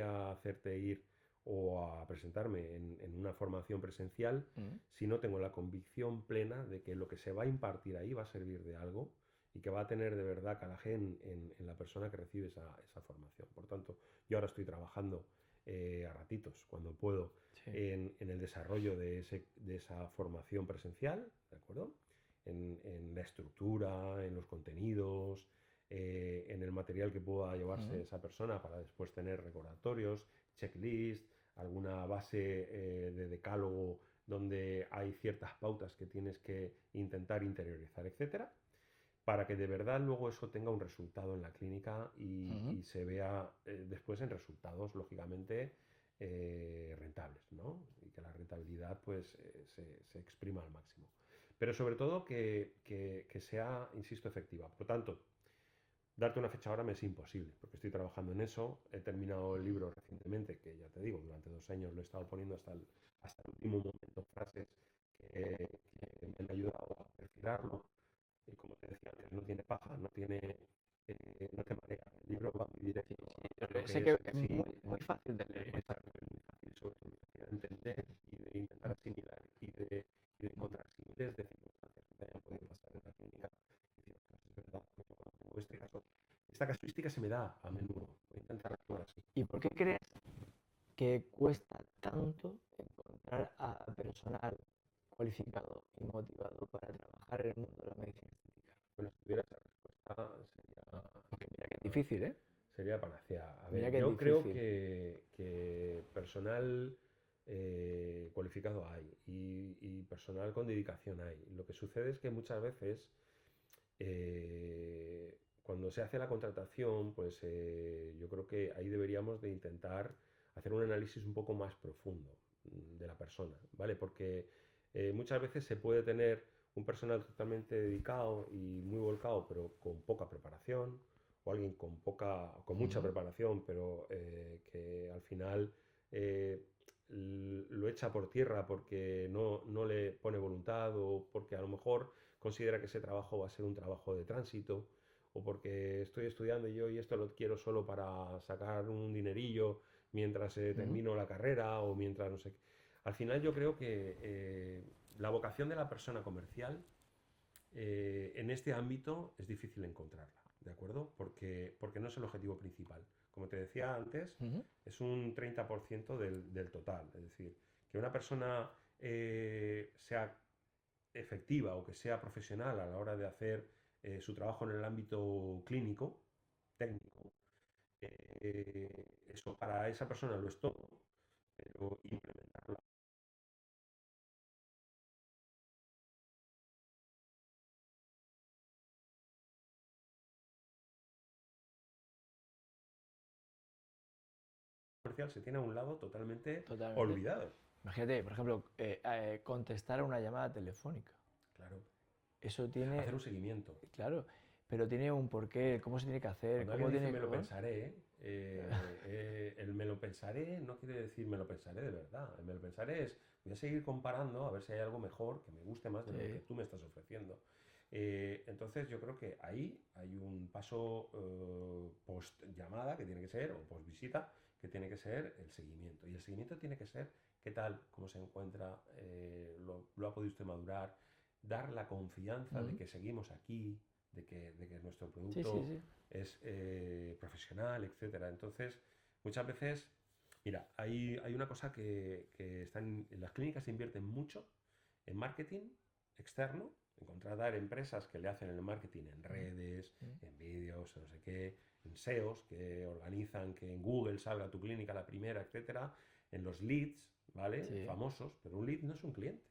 a hacerte ir o a presentarme en una formación presencial si no tengo la convicción plena de que lo que se va a impartir ahí va a servir de algo y que va a tener de verdad calaje en la persona que recibe esa formación. Por tanto, yo ahora estoy trabajando a ratitos, cuando puedo, Sí. en el desarrollo de esa formación presencial, ¿de acuerdo? En la estructura, en los contenidos, en el material que pueda llevarse esa persona para después tener recordatorios, checklist, alguna base de decálogo donde hay ciertas pautas que tienes que intentar interiorizar, etcétera, para que de verdad luego eso tenga un resultado en la clínica y se vea después en resultados, lógicamente, rentables, ¿no? Y que la rentabilidad pues se exprima al máximo. Pero sobre todo que sea, insisto, efectiva. Por lo tanto, darte una fecha ahora me es imposible, porque estoy trabajando en eso. He terminado el libro recientemente, que ya te digo, durante 2 años lo he estado poniendo hasta el último momento, frases que me han ayudado a perfilarlo. Y como te decía antes, no tiene paja, no te marea. El libro va muy directo a lo Sé que que es es en sí. muy fácil de leer. Exacto, es muy fácil, sobre todo muy fácil de entender y de intentar asimilar y de encontrar símiles de circunstancias que te hayan podido pasar en la clínica. Y decir, "Ostras, es verdad, yo cuando tengo este caso, esta casuística se me da a menudo. Voy a intentar actuar así". ¿Y por qué crees que cuesta tanto encontrar a personal cualificado y motivado para trabajar en el mundo de la medicina estética? Bueno, si tuviera esa respuesta sería, Porque mira que es difícil, ¿eh? sería panacea. A Mira ver, que es yo creo difícil. que personal cualificado hay y personal con dedicación hay. Lo que sucede es que muchas veces cuando se hace la contratación, pues yo creo que ahí deberíamos de intentar hacer un análisis un poco más profundo de la persona, ¿vale? Porque muchas veces se puede tener un personal totalmente dedicado y muy volcado, pero con poca preparación, o alguien con mucha preparación, pero que al final lo echa por tierra porque no le pone voluntad o porque a lo mejor considera que ese trabajo va a ser un trabajo de tránsito o porque estoy estudiando yo y esto lo quiero solo para sacar un dinerillo mientras termino la carrera o mientras no sé qué. Al final yo creo que la vocación de la persona comercial en este ámbito es difícil encontrarla, ¿de acuerdo? Porque no es el objetivo principal. Como te decía antes, es un 30% del total. Es decir, que una persona sea efectiva o que sea profesional a la hora de hacer su trabajo en el ámbito clínico, técnico, eso para esa persona lo es todo, pero implementarlo comercial se tiene a un lado totalmente Totalmente. olvidado. Imagínate, por ejemplo, contestar a una llamada telefónica. Claro. Eso tiene, Hacer un seguimiento. claro, pero tiene un porqué, cómo se tiene que hacer, Cuando alguien cómo dice tiene me que... lo pensaré, el me lo pensaré no quiere decir me lo pensaré de verdad. El me lo pensaré es voy a seguir comparando a ver si hay algo mejor que me guste más de lo que Sí. tú me estás ofreciendo. Entonces yo creo que ahí hay un paso post llamada que tiene que ser, o post visita, que tiene que ser el seguimiento. Y el seguimiento tiene que ser qué tal, cómo se encuentra, lo ha podido usted madurar, dar la confianza de que seguimos aquí, de que nuestro Sí, sí, producto sí. es profesional, etcétera. Entonces, muchas veces Mira, hay una cosa que las clínicas invierten mucho en marketing externo, en contratar empresas que le hacen el marketing en redes, en vídeos, en no sé qué, en SEOs, que organizan que en Google salga tu clínica la primera, etcétera, en los leads, ¿vale? Sí, Famosos, pero un lead no es un cliente.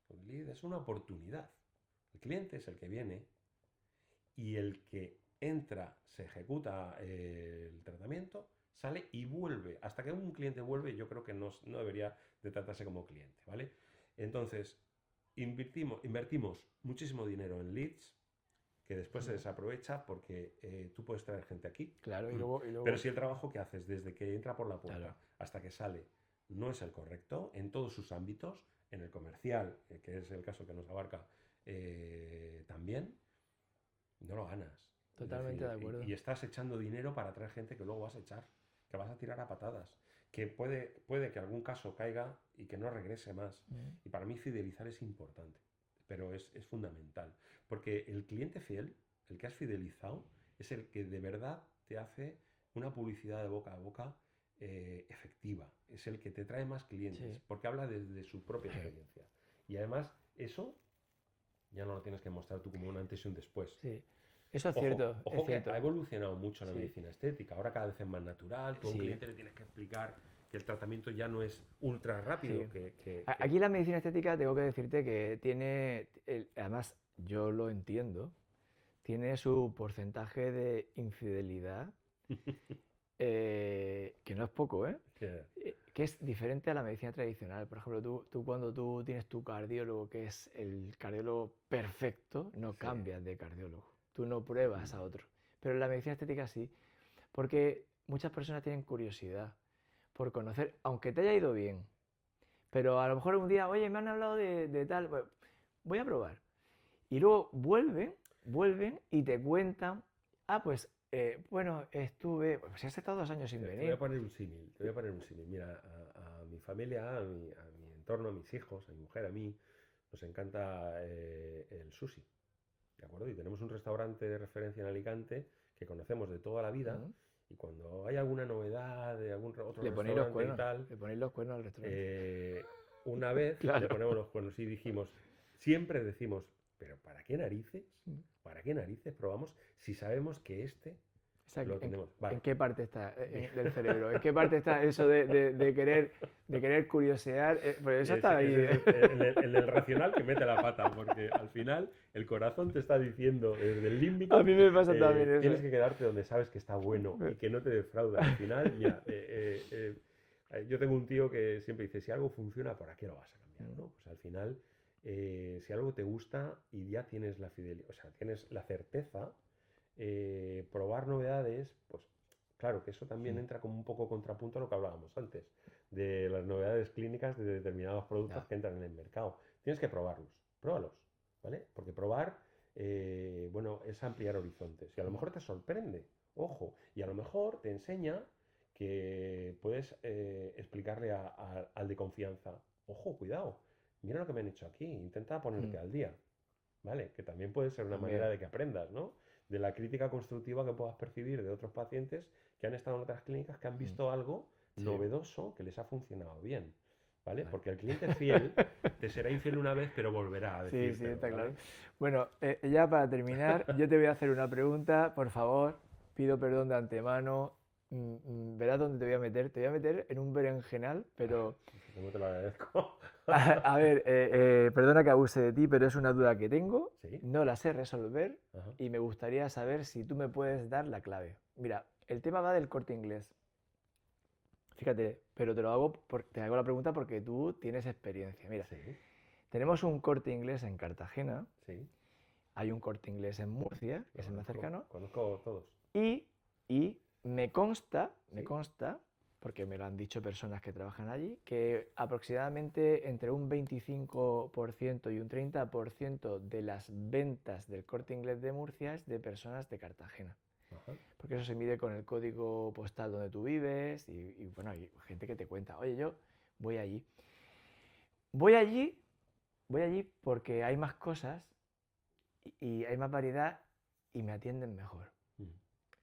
Un lead es una oportunidad. El cliente es el que viene y el que entra, se ejecuta el tratamiento, sale y vuelve. Hasta que un cliente vuelve, yo creo que no debería de tratarse como cliente, ¿vale? Entonces, invertimos muchísimo dinero en leads, que después se desaprovecha porque tú puedes traer gente aquí. claro, Pero si el trabajo que haces desde que entra por la puerta claro, hasta que sale no es el correcto, en todos sus ámbitos, en el comercial, que es el caso que nos abarca también, no lo ganas. Es totalmente de decir, acuerdo. y estás echando dinero para traer gente que luego vas a echar, que vas a tirar a patadas, que puede que algún caso caiga y que no regrese más. Y para mí fidelizar es importante, pero es fundamental. Porque el cliente fiel, el que has fidelizado, es el que de verdad te hace una publicidad de boca a boca efectiva. Es el que te trae más clientes, Sí, porque habla desde su propia experiencia. Y además, eso ya no lo tienes que mostrar tú como un antes y un después. sí. Eso es Ojo, cierto, es ojo que ha cierto. evolucionado mucho la Sí, medicina estética. Ahora cada vez es más natural. Tú a un sí, cliente le tienes que explicar que el tratamiento ya no es ultra rápido. sí. Aquí la medicina estética tengo que decirte que tiene, además yo lo entiendo, tiene su porcentaje de infidelidad, que no es poco, ¿eh? que- Que es diferente a la medicina tradicional. Por ejemplo, tú cuando tú tienes tu cardiólogo, que es el cardiólogo perfecto, no sí. cambias de cardiólogo. Tú no pruebas a otro. Pero en la medicina estética sí, porque muchas personas tienen curiosidad por conocer, aunque te haya ido bien, pero a lo mejor un día, oye, me han hablado de tal, bueno, voy a probar. Y luego vuelven y te cuentan, ah, pues, bueno, estuve, pues si has estado 2 años sin Te voy a venir. poner un símil. Te voy a poner un símil. Mira, a mi familia, a mi entorno, a mis hijos, a mi mujer, a mí, nos encanta el sushi. ¿De acuerdo? Y tenemos un restaurante de referencia en Alicante que conocemos de toda la vida. Mm. Y cuando hay alguna novedad de algún otro Le ponéis los restaurante y cuernos, tal, le ponéis los cuernos al restaurante. Eh, una vez le Claro. ponemos los cuernos y dijimos, siempre decimos, pero ¿para qué narices? ¿Para qué narices probamos si sabemos que este lo tenemos? Vale. ¿En qué parte está del cerebro? ¿En qué parte está eso de querer curiosear? Pues eso está ahí. En el racional que mete la pata, porque al final el corazón te está diciendo desde el límbico, A mí me pasa también eso. tienes que quedarte donde sabes que está bueno y que no te defrauda. Al final, mira, yo tengo un tío que siempre dice, si algo funciona, ¿para qué lo vas a cambiar? ¿No? Pues al final, si algo te gusta y ya tienes la fidelidad, o sea, tienes la certeza, probar novedades, pues claro que eso también entra como un poco contrapunto a lo que hablábamos antes, de las novedades clínicas de determinados productos Ya. que entran en el mercado. Tienes que probarlos, pruébalos, ¿vale? Porque probar, bueno, es ampliar horizontes y a lo mejor te sorprende, ojo, y a lo mejor te enseña que puedes explicarle al de confianza, ojo, cuidado, mira lo que me han hecho aquí, intenta ponerte al día, ¿vale? Que también puede ser una manera También. de que aprendas, ¿no? De la crítica constructiva que puedas percibir de otros pacientes que han estado en otras clínicas, que han visto algo Sí. novedoso que les ha funcionado bien, ¿vale? Vale. Porque el cliente fiel te será infiel una vez, pero volverá a Sí, sí, decírtelo, está claro. ¿vale? Bueno, ya para terminar, yo te voy a hacer una pregunta, por favor, pido perdón de antemano. Verás dónde te voy a meter. Te voy a meter en un berenjenal, pero ¿Cómo te lo agradezco? a ver, perdona que abuse de ti, pero es una duda que tengo, Sí, no la sé resolver ajá, y me gustaría saber si tú me puedes dar la clave. Mira, el tema va del Corte Inglés. Fíjate, pero te hago la pregunta porque tú tienes experiencia. Mira, sí, tenemos un Corte Inglés en Cartagena, sí, hay un Corte Inglés en Murcia, que lo es el más conozco, cercano, conozco todos. y me consta, Sí, porque me lo han dicho personas que trabajan allí, que aproximadamente entre un 25% y un 30% de las ventas del Corte Inglés de Murcia es de personas de Cartagena. ajá, Porque eso se mide con el código postal donde tú vives y bueno, hay gente que te cuenta, oye, yo voy allí. Voy allí, voy allí porque hay más cosas y hay más variedad y me atienden mejor. mm,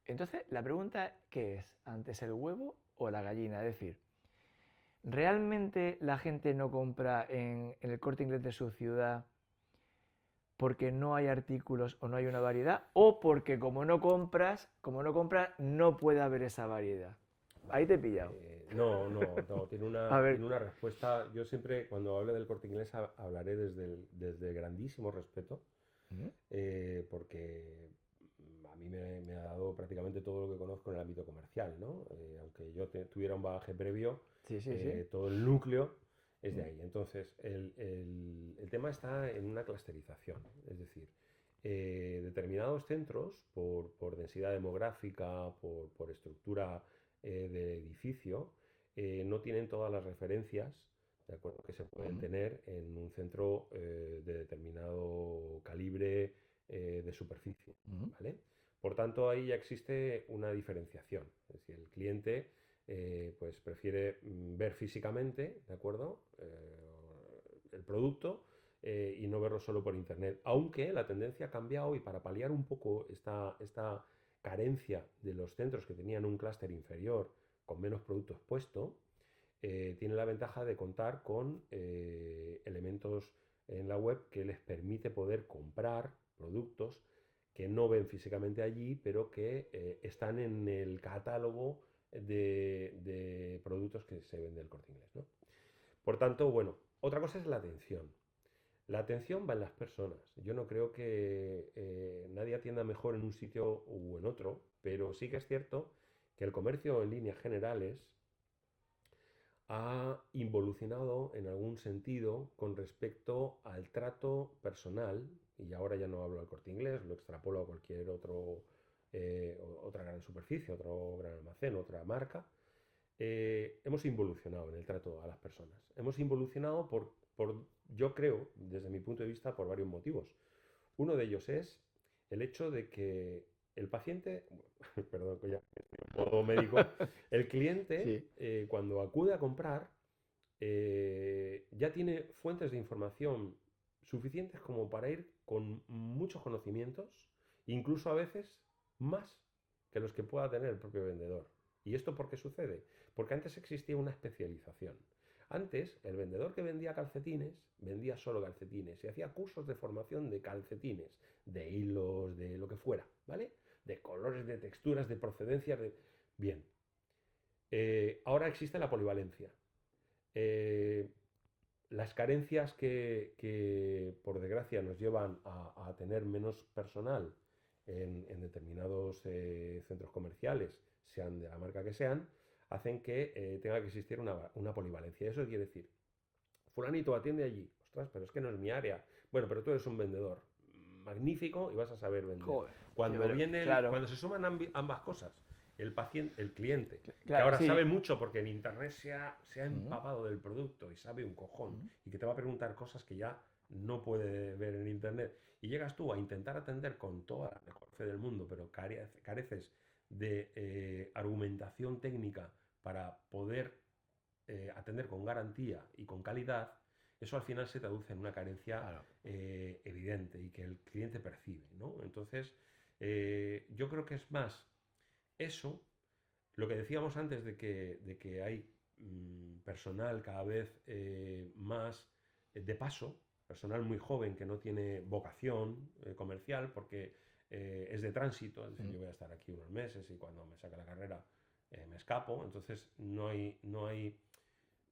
Entonces, la pregunta, ¿qué es? ¿Antes el huevo o la gallina? Es decir, ¿realmente la gente no compra en el Corte Inglés de su ciudad porque no hay artículos o no hay una variedad? ¿O porque como no compras, no puede haber esa variedad? Ahí Vale. te he pillado. No, A tiene ver. una respuesta. Yo siempre, cuando hable del Corte Inglés, hablaré desde el grandísimo respeto, ¿Mm? porque a mí me ha dado prácticamente todo lo que conozco en el ámbito comercial, ¿no? Aunque yo tuviera un bagaje previo, Sí, sí, sí. todo el núcleo es de ¿Mm? ahí. Entonces, el tema está en una clusterización, es decir, determinados centros, por densidad demográfica, por estructura de edificio, no tienen todas las referencias, ¿de acuerdo?, que se pueden ¿Mm? tener en un centro de determinado calibre de superficie, ¿Mm? ¿vale? Por tanto, ahí ya existe una diferenciación. Es decir, el cliente pues prefiere ver físicamente, ¿de acuerdo?, el producto y no verlo solo por internet. Aunque la tendencia ha cambiado y para paliar un poco esta carencia de los centros que tenían un clúster inferior con menos producto expuesto, tiene la ventaja de contar con elementos en la web que les permite poder comprar productos que no ven físicamente allí, pero que están en el catálogo de productos que se vende el Corte Inglés, ¿no? Por tanto, bueno, otra cosa es la atención. La atención va en las personas. Yo no creo que nadie atienda mejor en un sitio u en otro, pero sí que es cierto que el comercio en líneas generales ha involucionado en algún sentido con respecto al trato personal, y ahora ya no hablo del Corte Inglés, lo extrapolo a cualquier otra gran superficie, otro gran almacén, otra marca. Hemos involucionado en el trato a las personas. Hemos involucionado yo creo, desde mi punto de vista, por varios motivos. Uno de ellos es el hecho de que el paciente, perdón, que ya modo médico, el cliente, Sí. cuando acude a comprar, ya tiene fuentes de información suficientes como para ir con muchos conocimientos, incluso a veces más que los que pueda tener el propio vendedor. ¿Y esto por qué sucede? Porque antes existía una especialización. Antes, el vendedor que vendía calcetines, vendía solo calcetines y hacía cursos de formación de calcetines, de hilos, de lo que fuera, ¿vale? De colores, de texturas, de procedencias, de... Bien. Ahora existe la polivalencia. Eh, las carencias por desgracia, nos llevan a tener menos personal en determinados centros comerciales, sean de la marca que sean, hacen que tenga que existir una polivalencia. ¿Eso quiere decir? Fulanito atiende allí. Ostras, pero es que no es mi área. Bueno, pero tú eres un vendedor magnífico y vas a saber vender. Joder. Sí, pero, claro. Cuando se suman ambas cosas, el paciente, el cliente, que Claro, ahora sabe sí. mucho porque en internet se ha ¿Mm? empapado del producto y sabe un cojón ¿Mm? y que te va a preguntar cosas que ya no puede ver en internet, y llegas tú a intentar atender con toda la mejor fe del mundo, pero careces de argumentación técnica para poder atender con garantía y con calidad, eso al final se traduce en una carencia Claro. evidente y que el cliente percibe, ¿no? Entonces, yo creo que es más eso, lo que decíamos antes de que hay personal cada vez más de paso, personal muy joven que no tiene vocación comercial porque es de tránsito, es decir, ¿Mm? yo voy a estar aquí unos meses y cuando me saque la carrera me escapo, entonces no hay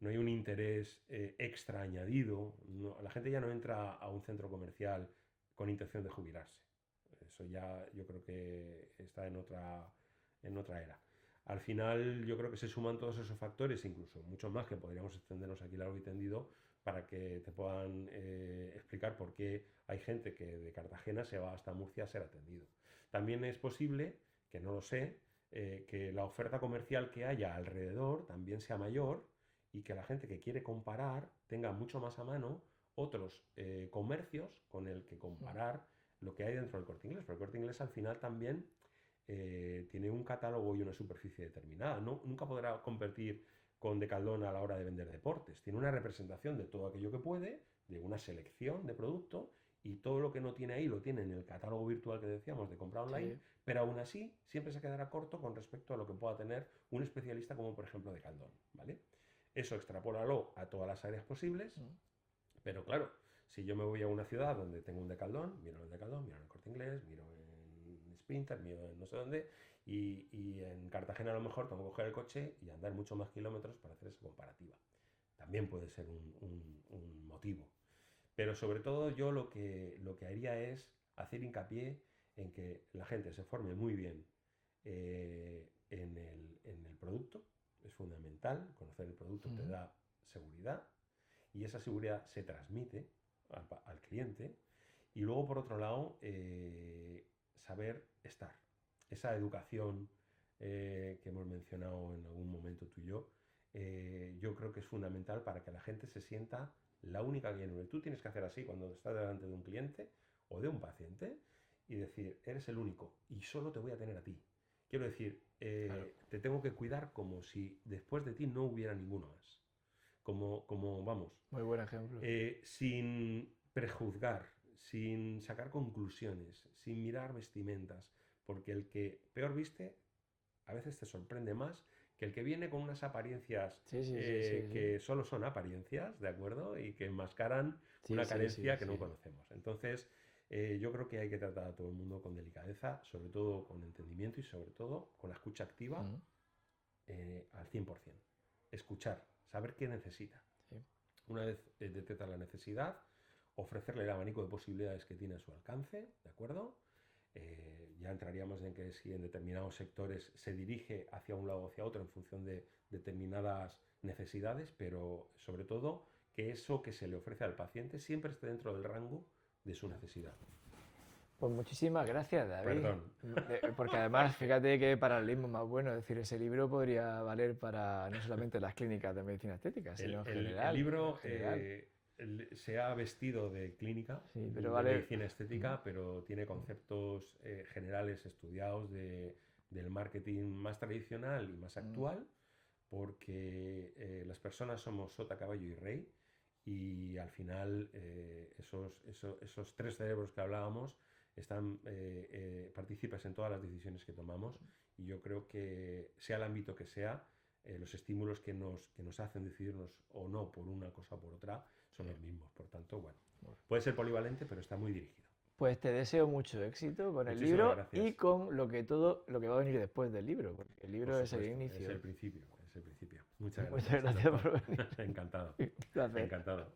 un interés extra añadido. La gente ya no entra a un centro comercial con intención de jubilarse. Eso ya yo creo que está en otra era. Al final yo creo que se suman todos esos factores, incluso muchos más que podríamos extendernos aquí largo y tendido, para que te puedan explicar por qué hay gente que de Cartagena se va hasta Murcia a ser atendido. También es posible, que no lo sé, que la oferta comercial que haya alrededor también sea mayor y que la gente que quiere comparar tenga mucho más a mano otros comercios con el que comparar lo que hay dentro del Corte Inglés. Pero el Corte Inglés al final también tiene un catálogo y una superficie determinada. Nunca podrá competir con Decathlon a la hora de vender deportes. Tiene una representación de todo aquello que puede, de una selección de producto y todo lo que no tiene ahí lo tiene en el catálogo virtual que decíamos de compra online, Sí. pero aún así siempre se quedará corto con respecto a lo que pueda tener un especialista como por ejemplo Decathlon, ¿vale? Eso extrapólalo a todas las áreas posibles, Mm. pero claro, si yo me voy a una ciudad donde tengo un Decathlon, miro en el Decathlon, miro en el Corte Inglés, miro en Sprinter, miro en no sé dónde, y en Cartagena a lo mejor tengo que coger el coche y andar mucho más kilómetros para hacer esa comparativa. También puede ser un motivo. Pero sobre todo yo lo que haría es hacer hincapié en que la gente se forme muy bien en el producto. Es fundamental, conocer el producto te Mm. da seguridad y esa seguridad se transmite al cliente. Y luego, por otro lado, saber estar. Esa educación que hemos mencionado en algún momento tú y yo creo que es fundamental para que la gente se sienta la única que hay. Tú tienes que hacer así cuando estás delante de un cliente o de un paciente y decir, eres el único y solo te voy a tener a ti. Quiero decir, Claro. te tengo que cuidar como si después de ti no hubiera ninguno más. Como vamos, Muy buen ejemplo. sin prejuzgar, sin sacar conclusiones, sin mirar vestimentas, porque el que peor viste a veces te sorprende más que el que viene con unas apariencias Sí, sí, sí, sí, sí. que solo son apariencias, ¿de acuerdo? Y que enmascaran Sí, una sí, sí, carencia que no sí. conocemos. Entonces, yo creo que hay que tratar a todo el mundo con delicadeza, sobre todo con entendimiento y sobre todo con la escucha activa Mm. al 100%. Escuchar, saber qué necesita. Sí. Una vez detecta la necesidad, ofrecerle el abanico de posibilidades que tiene a su alcance, ¿de acuerdo? Ya entraríamos en que si en determinados sectores se dirige hacia un lado o hacia otro en función de determinadas necesidades, pero sobre todo que eso que se le ofrece al paciente siempre esté dentro del rango de su necesidad. Pues muchísimas gracias, David. Perdón. Porque además, fíjate qué paralelismo más bueno. Es decir, ese libro podría valer para no solamente las clínicas de medicina estética, sino en El general. En libro general. se ha vestido de clínica, Sí, pero de vale. medicina estética, pero tiene conceptos generales estudiados del marketing más tradicional y más actual, porque las personas somos sota, caballo y rey, y al final esos tres cerebros que hablábamos están partícipes en todas las decisiones que tomamos, y yo creo que sea el ámbito que sea, los estímulos que nos hacen decidirnos o no por una cosa o por otra son los mismos. Por tanto, bueno, puede ser polivalente, pero está muy dirigido. Pues te deseo mucho éxito con el Muchísimas libro gracias. y con todo lo que va a venir después del libro, porque el Por libro es el supuesto, es inicio. el principio, es el principio. Muchas Muchas gracias, gracias doctor. por venir. Encantado, Un placer. encantado.